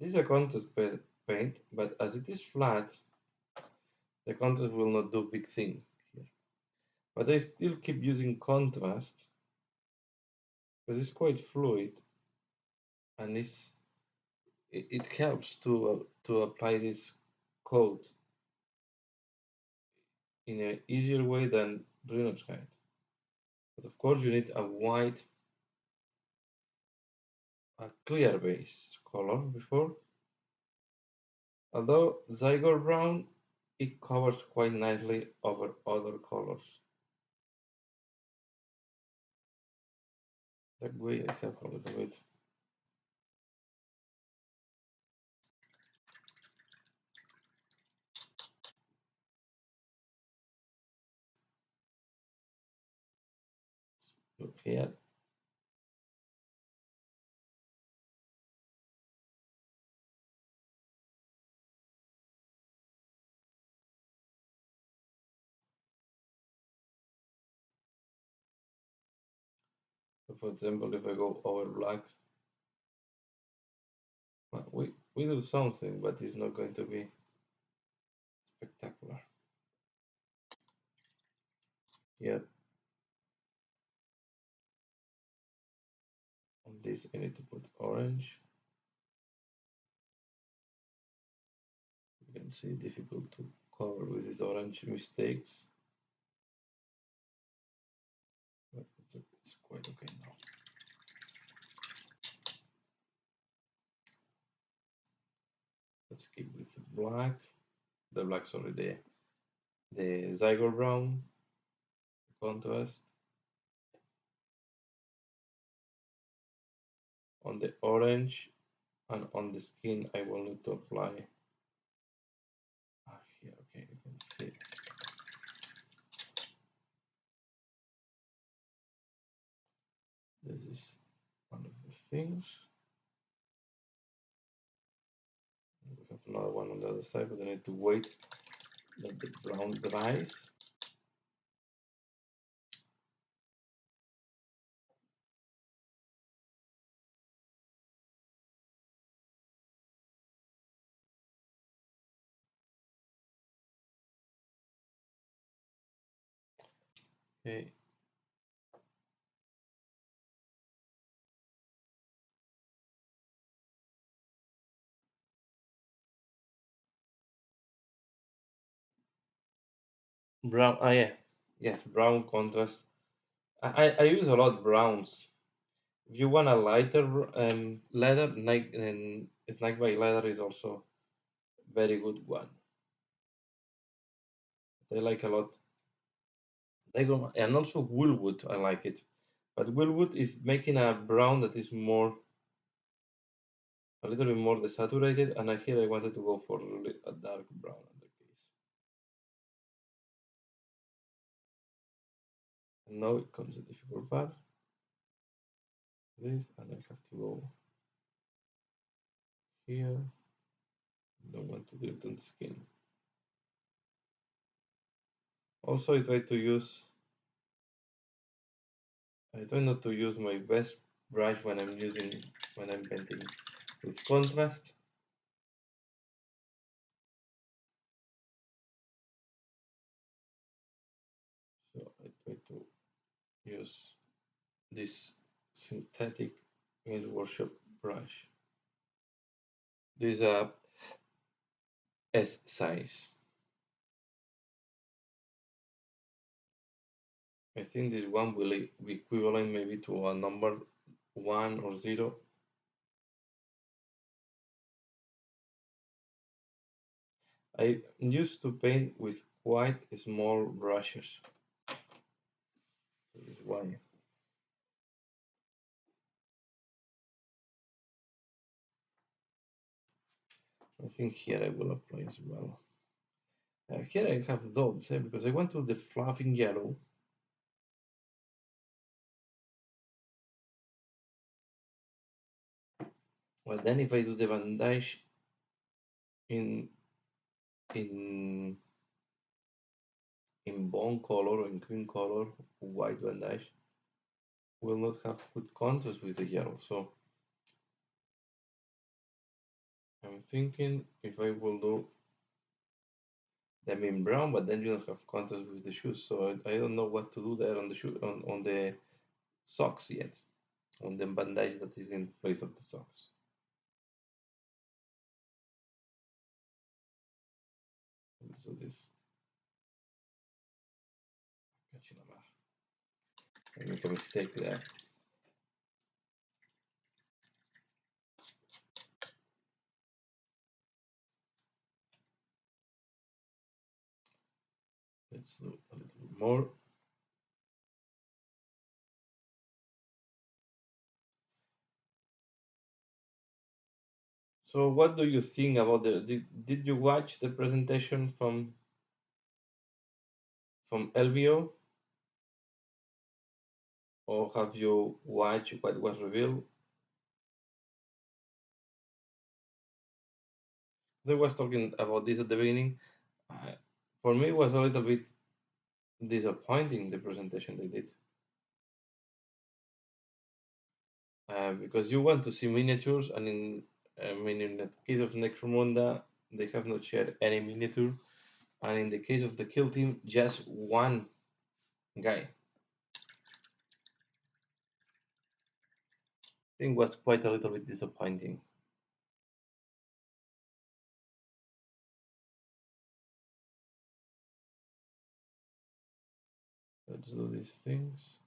This is a contrast paint, but as it is flat, the contrast will not do big thing here. But I still keep using contrast because it's quite fluid and it helps to apply this coat in an easier way than Reno's height. But of course, you need a white, a clear base color before. Although Zygor Brown, it covers quite nicely over other colors. That way I have a little bit. Look here. So for example, if I go over black, well, we do something, but it's not going to be spectacular. Here, on this, I need to put orange. You can see difficult to cover with these orange mistakes, but it's quite okay now. Let's keep with the black. The black, sorry, the Zygor Brown contrast. On the orange and on the skin, I will need to apply. Here, okay, you can see. This is one of the things. We have another one on the other side, but I need to wait that the brown dries. Okay. Brown, yeah, yes, brown contrast. I use a lot browns. If you want a lighter leather, Nike and Snack by Leather is also very good one. I like a lot. And also Willwood, I like it. But Willwood is making a brown that is more, a little bit more desaturated, and here I wanted to go for a dark brown in the case. And now it comes a difficult part. This, and I have to go here. Don't want to do it on the skin. Also, I try not to use my best brush when I'm painting with contrast. So I try to use this synthetic Games Workshop brush. This is a S size. I think this one will be equivalent maybe to a number 1 or 0. I used to paint with quite small brushes. This is why. I think here I will apply as well. Here I have those because I went to the fluffing yellow. Well, then if I do the bandage in in bone color or in cream color, white bandage will not have good contrast with the yellow. So I'm thinking if I will do them in brown, but then you don't have contrast with the shoes. So I don't know what to do there on the shoe on the socks yet, on the bandage that is in place of the socks. So this, I make a mistake there. Let's do a little bit more. So what do you think about did you watch the presentation from LVO, or have you watched what was revealed? They was talking about this at the beginning. For me, it was a little bit disappointing the presentation they did, because you want to see miniatures, and in the case of Necromunda, they have not shared any miniature, and in the case of the kill team, just one guy. I think was quite a little bit disappointing. Let's do these things.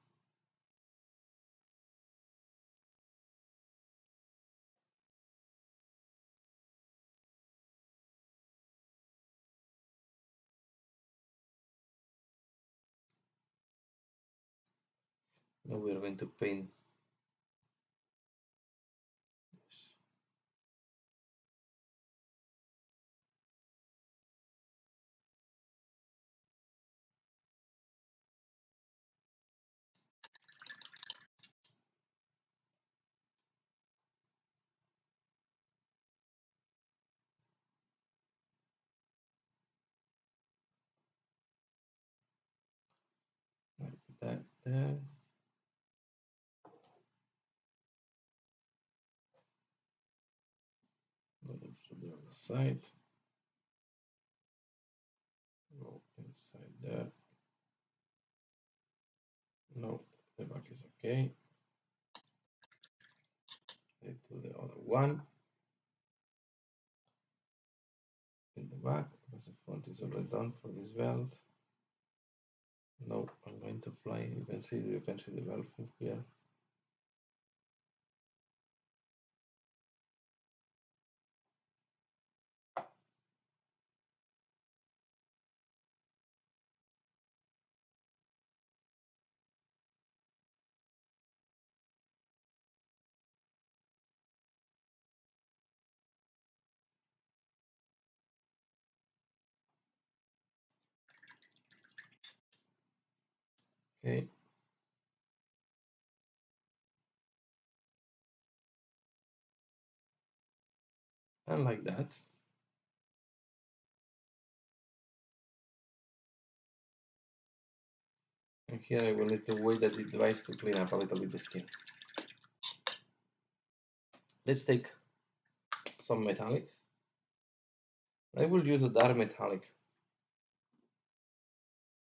Now we are going to paint this. Like that there. Go to the other side. Go inside there. No, the back is okay. Let's do the other one in the back because the front is already done for this belt. No, I'm going to apply. You can see the belt from here. Okay, and like that. And here I will need to wait that it dries to clean up a little bit the skin. Let's take some metallics. I will use a dark metallic.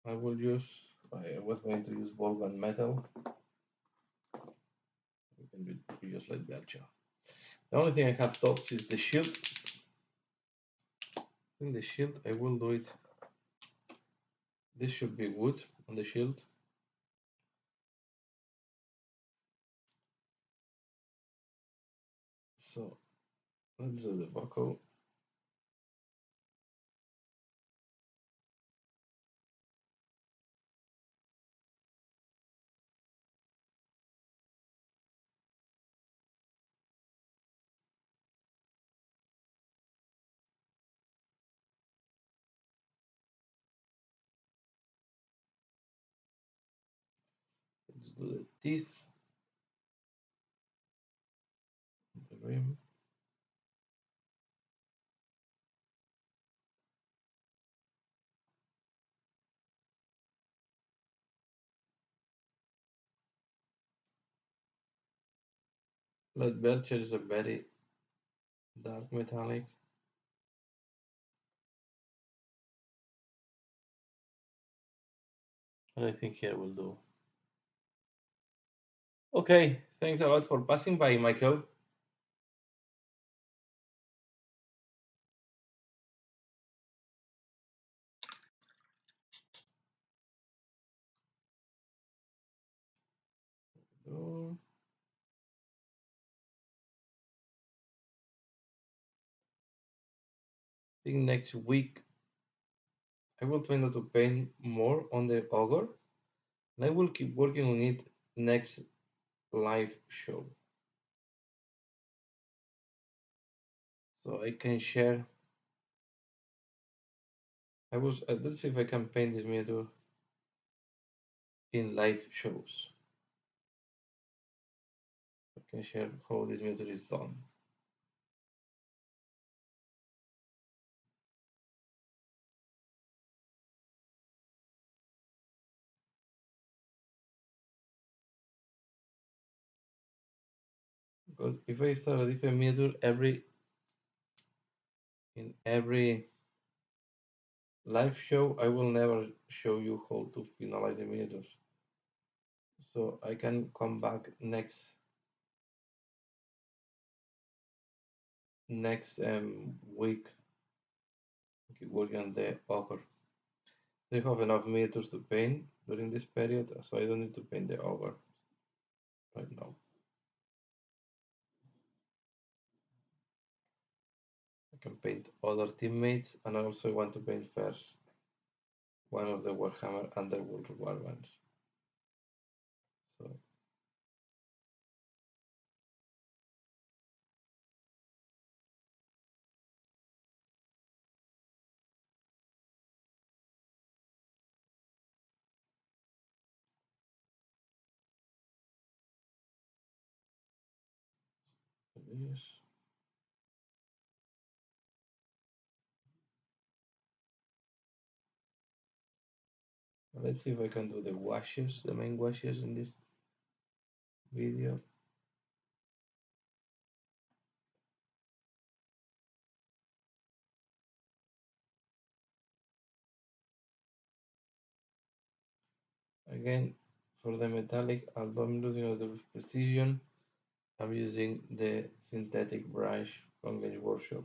I was going to use Volgan metal. We can use like Belcher. The only thing I have touched is the shield. I think the shield, I will do it. This should be wood on the shield. So let's do the buckle. Let's do the teeth, the rim. Lead Belcher is a very dark metallic. And I think here will do. Okay, thanks a lot for passing by, Michael. I think next week I will try not to paint more on the ogre, and I will keep working on it next live show. So I can share. Let's see if I can paint this miniature in live shows. I can share how this miniature is done. Because if I start a different miniature in every live show, I will never show you how to finalize the miniatures. So I can come back next week, keep working on the ogre. They have enough miniatures to paint during this period, so I don't need to paint the ogre right now. I can paint other teammates, and I also want to paint first one of the Warhammer Underworld Warbands. So this. Let's see if I can do the washes, the main washes in this video. Again, for the metallic, although I'm losing a little of precision, I'm using the synthetic brush from Games Workshop.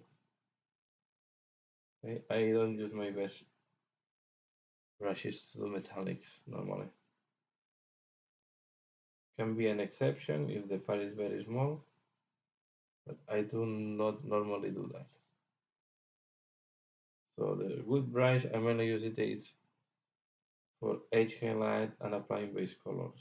Okay? I don't use my best brushes to do metallics normally. Can be an exception if the part is very small, but I do not normally do that. So the wood brush, I'm gonna use it for edge highlight and applying base colors.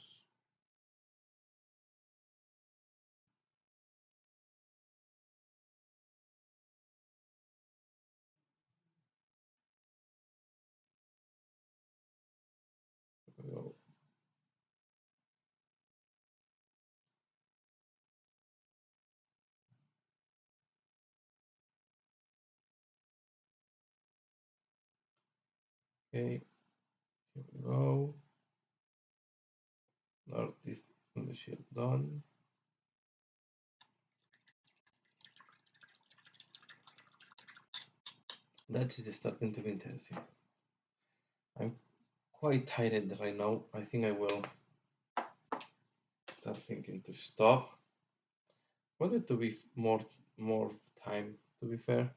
Okay, here we go. Northeast from the shield done. That is starting to be interesting. I'm quite tired right now. I think I will start thinking to stop. Wanted to be more time, to be fair.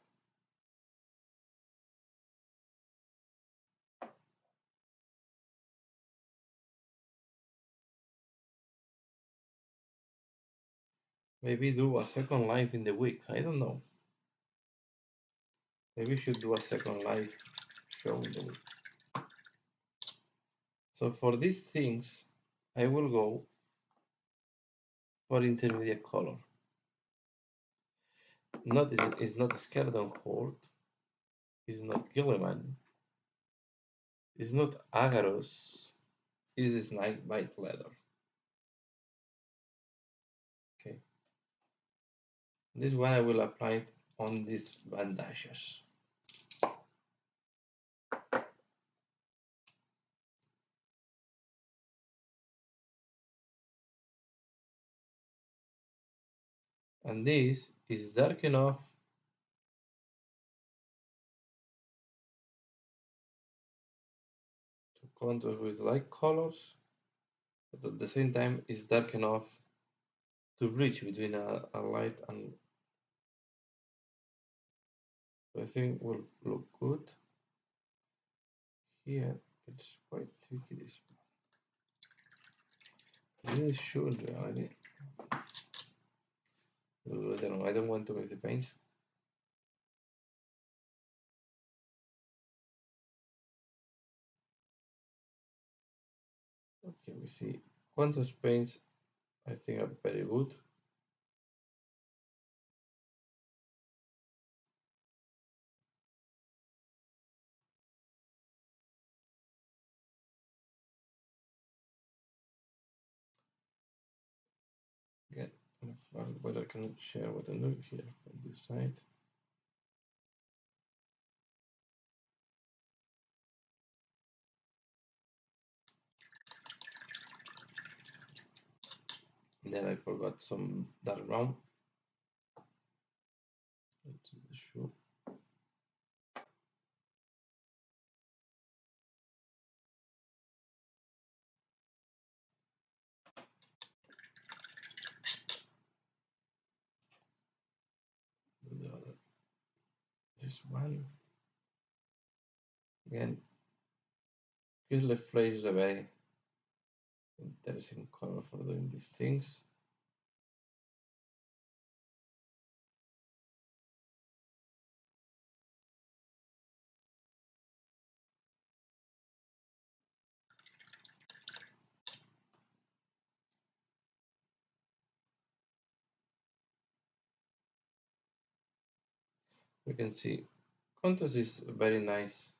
Maybe do a second live in the week. I don't know. Maybe we should do a second live show in the week. So for these things, I will go for intermediate color. Notice it's not Skeleton Horde, it's not Gilliman, it's not Agaros, it's Snake Bite Leather. Okay. This one I will apply it on these bandages. And this is dark enough to contour with light colors, but at the same time it's dark enough to bridge between a light and I think will look good. Here it's quite tricky this one. This should really I don't want to make the paint. Okay, we see contrast paints I think are very good. Get what I can share what I do here from this side. And then I forgot some dark brown. Let's do the shoe. The other, this one. Again, usually Flame is a very interesting color for doing these things. We can see contrast is very nice.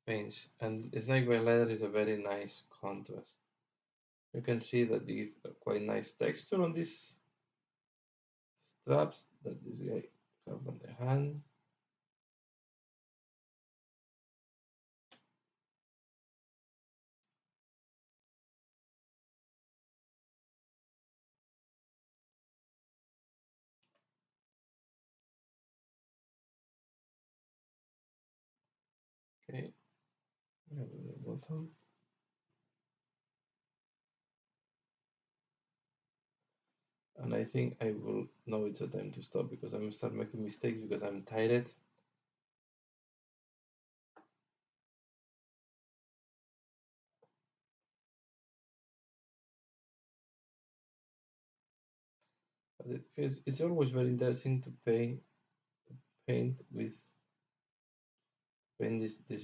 Paints and Snake by Leather is a very nice contrast. You can see that they give a quite nice texture on these straps that this guy have on the hand. Okay, we have the bottom. And I think I will know it's a time to stop because I'm start making mistakes because I'm tired. But it's always very interesting to paint these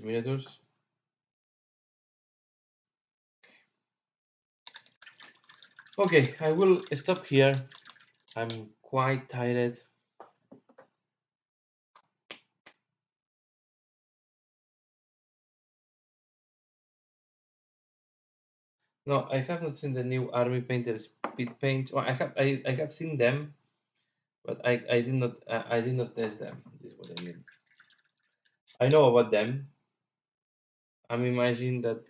miniatures. Okay, I will stop here. I'm quite tired. No, I have not seen the new Army Painter speed paint. Well, I have seen them, but I did not test them. This is what I mean. I know about them. I'm imagining that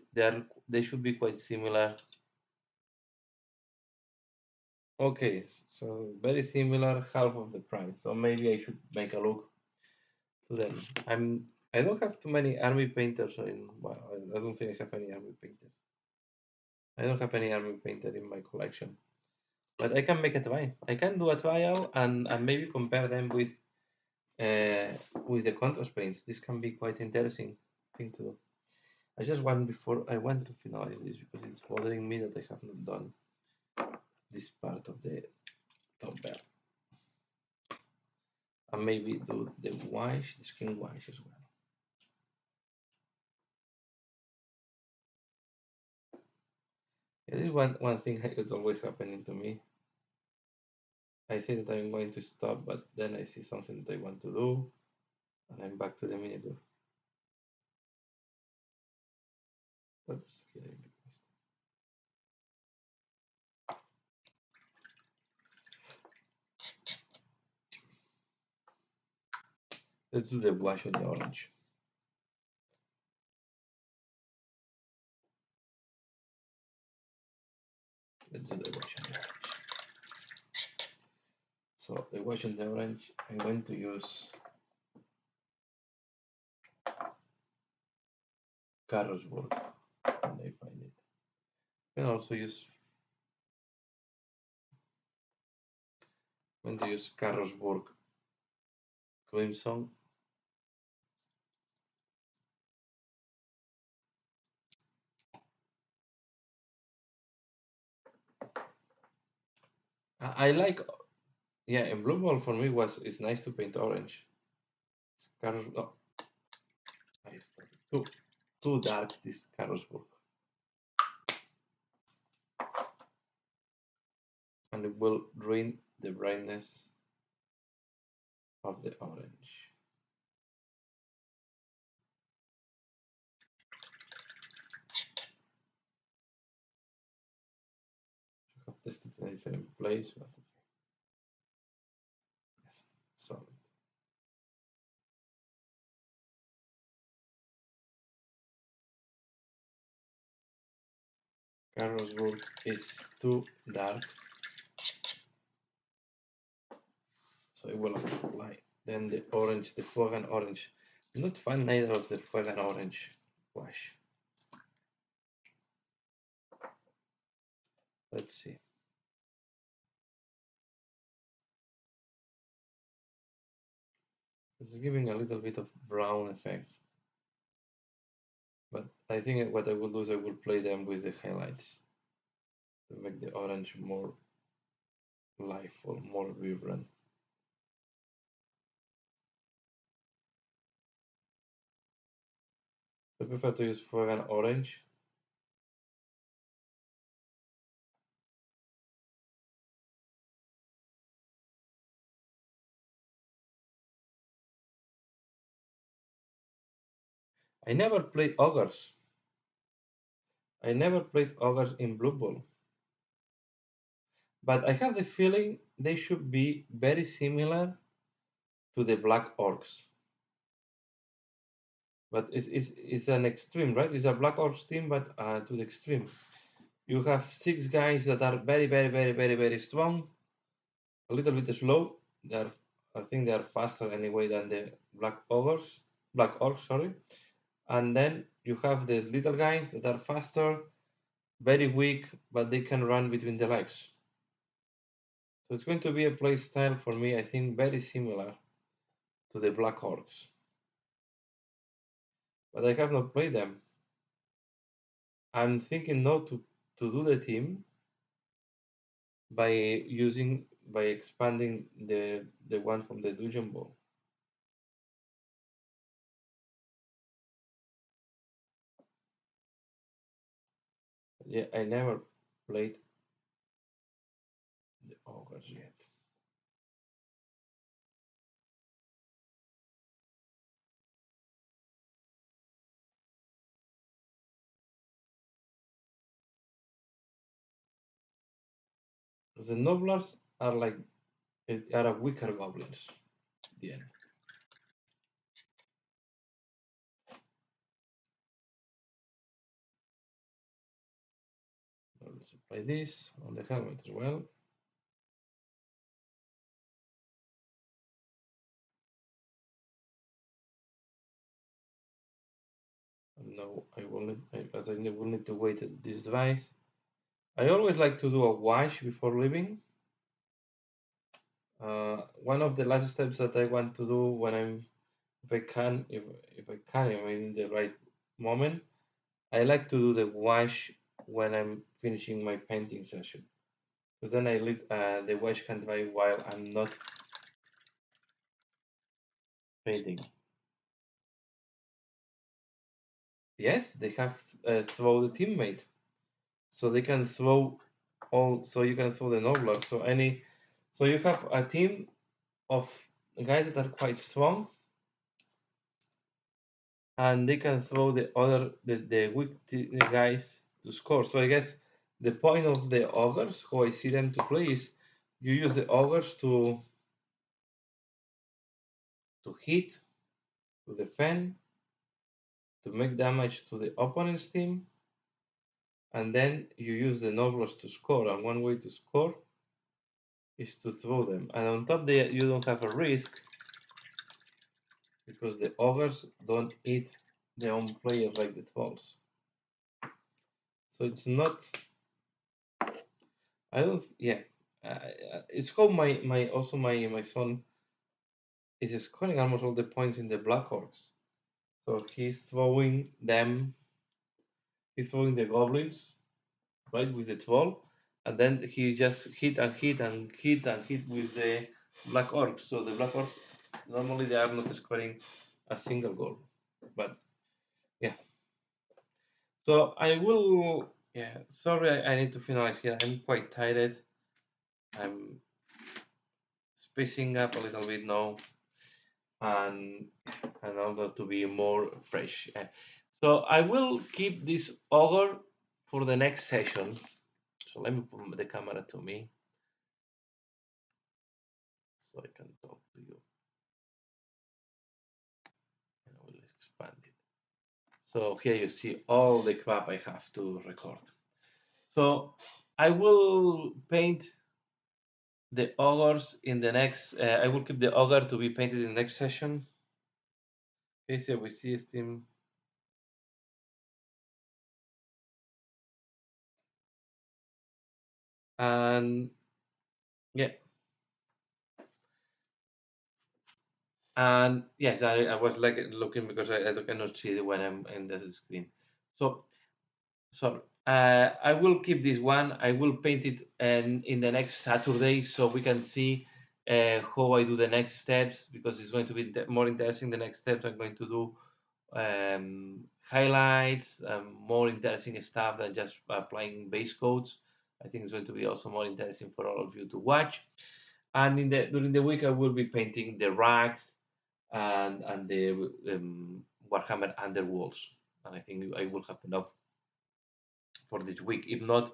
they should be quite similar. Okay, so very similar, half of the price. So maybe I should make a look to them. I don't have too many army painters in. Well, I don't think I have any army painter. I don't have any army painter in my collection, but I can make a try. I can do a trial and maybe compare them with the contrast paints. This can be quite interesting thing to do. I just want before I want to finalize this because it's bothering me that I have not done this part of the top bar. And maybe do the wash, the skin wash as well. Yeah, this is one thing that's always happening to me. I say that I'm going to stop, but then I see something that I want to do, and I'm back to the miniature. Oops, here I made a mistake. Let's do the wash on the orange. Let's do the wash on the orange. So the wash on the orange, I'm going to use Carlsberg when I find it. You can also use I'm going to use Carlsberg Crimson. I like, yeah, in Blue Ball for me was it's nice to paint orange. It's no, I started too dark this Carlsberg, and it will ruin the brightness of the orange. I have tested in a different place, but okay. Yes, solid. Carlsberg is too dark, so it will apply. Then the orange, the Fogan orange. I'm not fan neither of the Fogan orange wash. Let's see. It's giving a little bit of brown effect. But I think what I will do is I will play them with the highlights to make the orange more liveful, more vibrant. I prefer to use Fogan orange. I never played ogres. I never played ogres in Blue Ball. But I have the feeling they should be very similar to the black orcs. But it's an extreme, right? It's a black orcs team, but to the extreme. You have 6 guys that are very, very, very, very, very strong, a little bit slow. I think they are faster anyway than the black orcs, sorry. And then you have the little guys that are faster, very weak, but they can run between the legs. So it's going to be a play style for me, I think, very similar to the black orcs. But I have not played them. I'm thinking now to do the team by expanding the one from the dungeon ball. Yeah, I never played the ogres yet. because the Noblars are like are a weaker goblins. At the end. Let's apply this on the helmet as well. And now I will need, as I will need to wait at this device. I always like to do a wash before leaving. One of the last steps that I want to do when I'm, if I can, I mean, in the right moment, I like to do the wash when I'm finishing my painting session, because then I let the wash can dry while I'm not painting. Yes, they have throw the teammate, so they can throw all. So you can throw the nobler. So any, so you have a team of guys that are quite strong, and they can throw the weak guys to score. So I guess the point of the ogres, how I see them to play, is you use the ogres to hit, to defend, to make damage to the opponent's team, and then you use the nobles to score. And one way to score is to throw them. And on top, you don't have a risk because the ogres don't eat their own players like the trolls. So it's not. I don't. Yeah, it's how my also my son is scoring almost all the points in the black orcs. So he's throwing them. He's throwing the goblins right with the troll, and then he just hit and hit and hit and hit with the black orcs. So the black orcs normally they are not scoring a single goal, but yeah. So I will. Yeah, sorry, I need to finalize here. I'm quite tired. I'm spacing up a little bit now, and in order to be more fresh. So I will keep this ogre for the next session. So let me put the camera to me so I can talk to you. And I will expand it. So here you see all the crap I have to record. So I will paint the ogres in the next. I will keep the ogre to be painted in the next session. Okay, so we see Steam. And yeah, and yes, I was like looking because I cannot see it when I'm in the screen. So sorry. I will keep this one. I will paint it in the next Saturday so we can see how I do the next steps because it's going to be more interesting. The next steps I'm going to do highlights, more interesting stuff than just applying base codes. I think it's going to be also more interesting for all of you to watch. And during the week, I will be painting the racks and the Warhammer Underworlds. And I think I will have enough for this week. If not,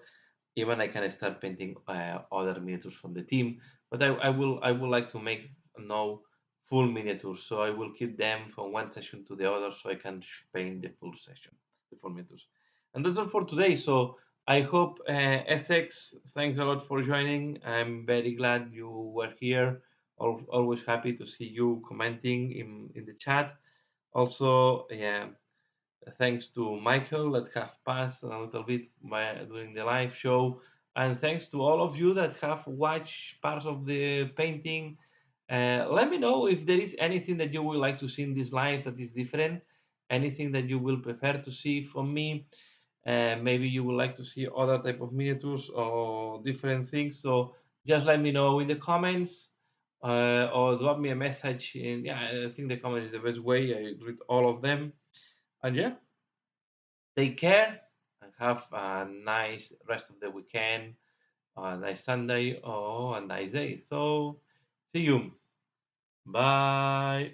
even I can start painting other miniatures from the team. But I would like to make no full miniatures, so I will keep them from one session to the other, so I can paint the full session, the full miniatures. And that's all for today. So I hope Essex, thanks a lot for joining. I'm very glad you were here. Always happy to see you commenting in the chat. Also, yeah, thanks to Michael that have passed a little bit during the live show, and thanks to all of you that have watched parts of the painting. Let me know if there is anything that you would like to see in this live that is different, anything that you will prefer to see from me. Maybe you would like to see other type of miniatures or different things. So just let me know in the comments. Or drop me a message. Yeah, I think the comment is the best way. I read all of them. And yeah, take care and have a nice rest of the weekend, a nice Sunday, or a nice day. So, see you. Bye.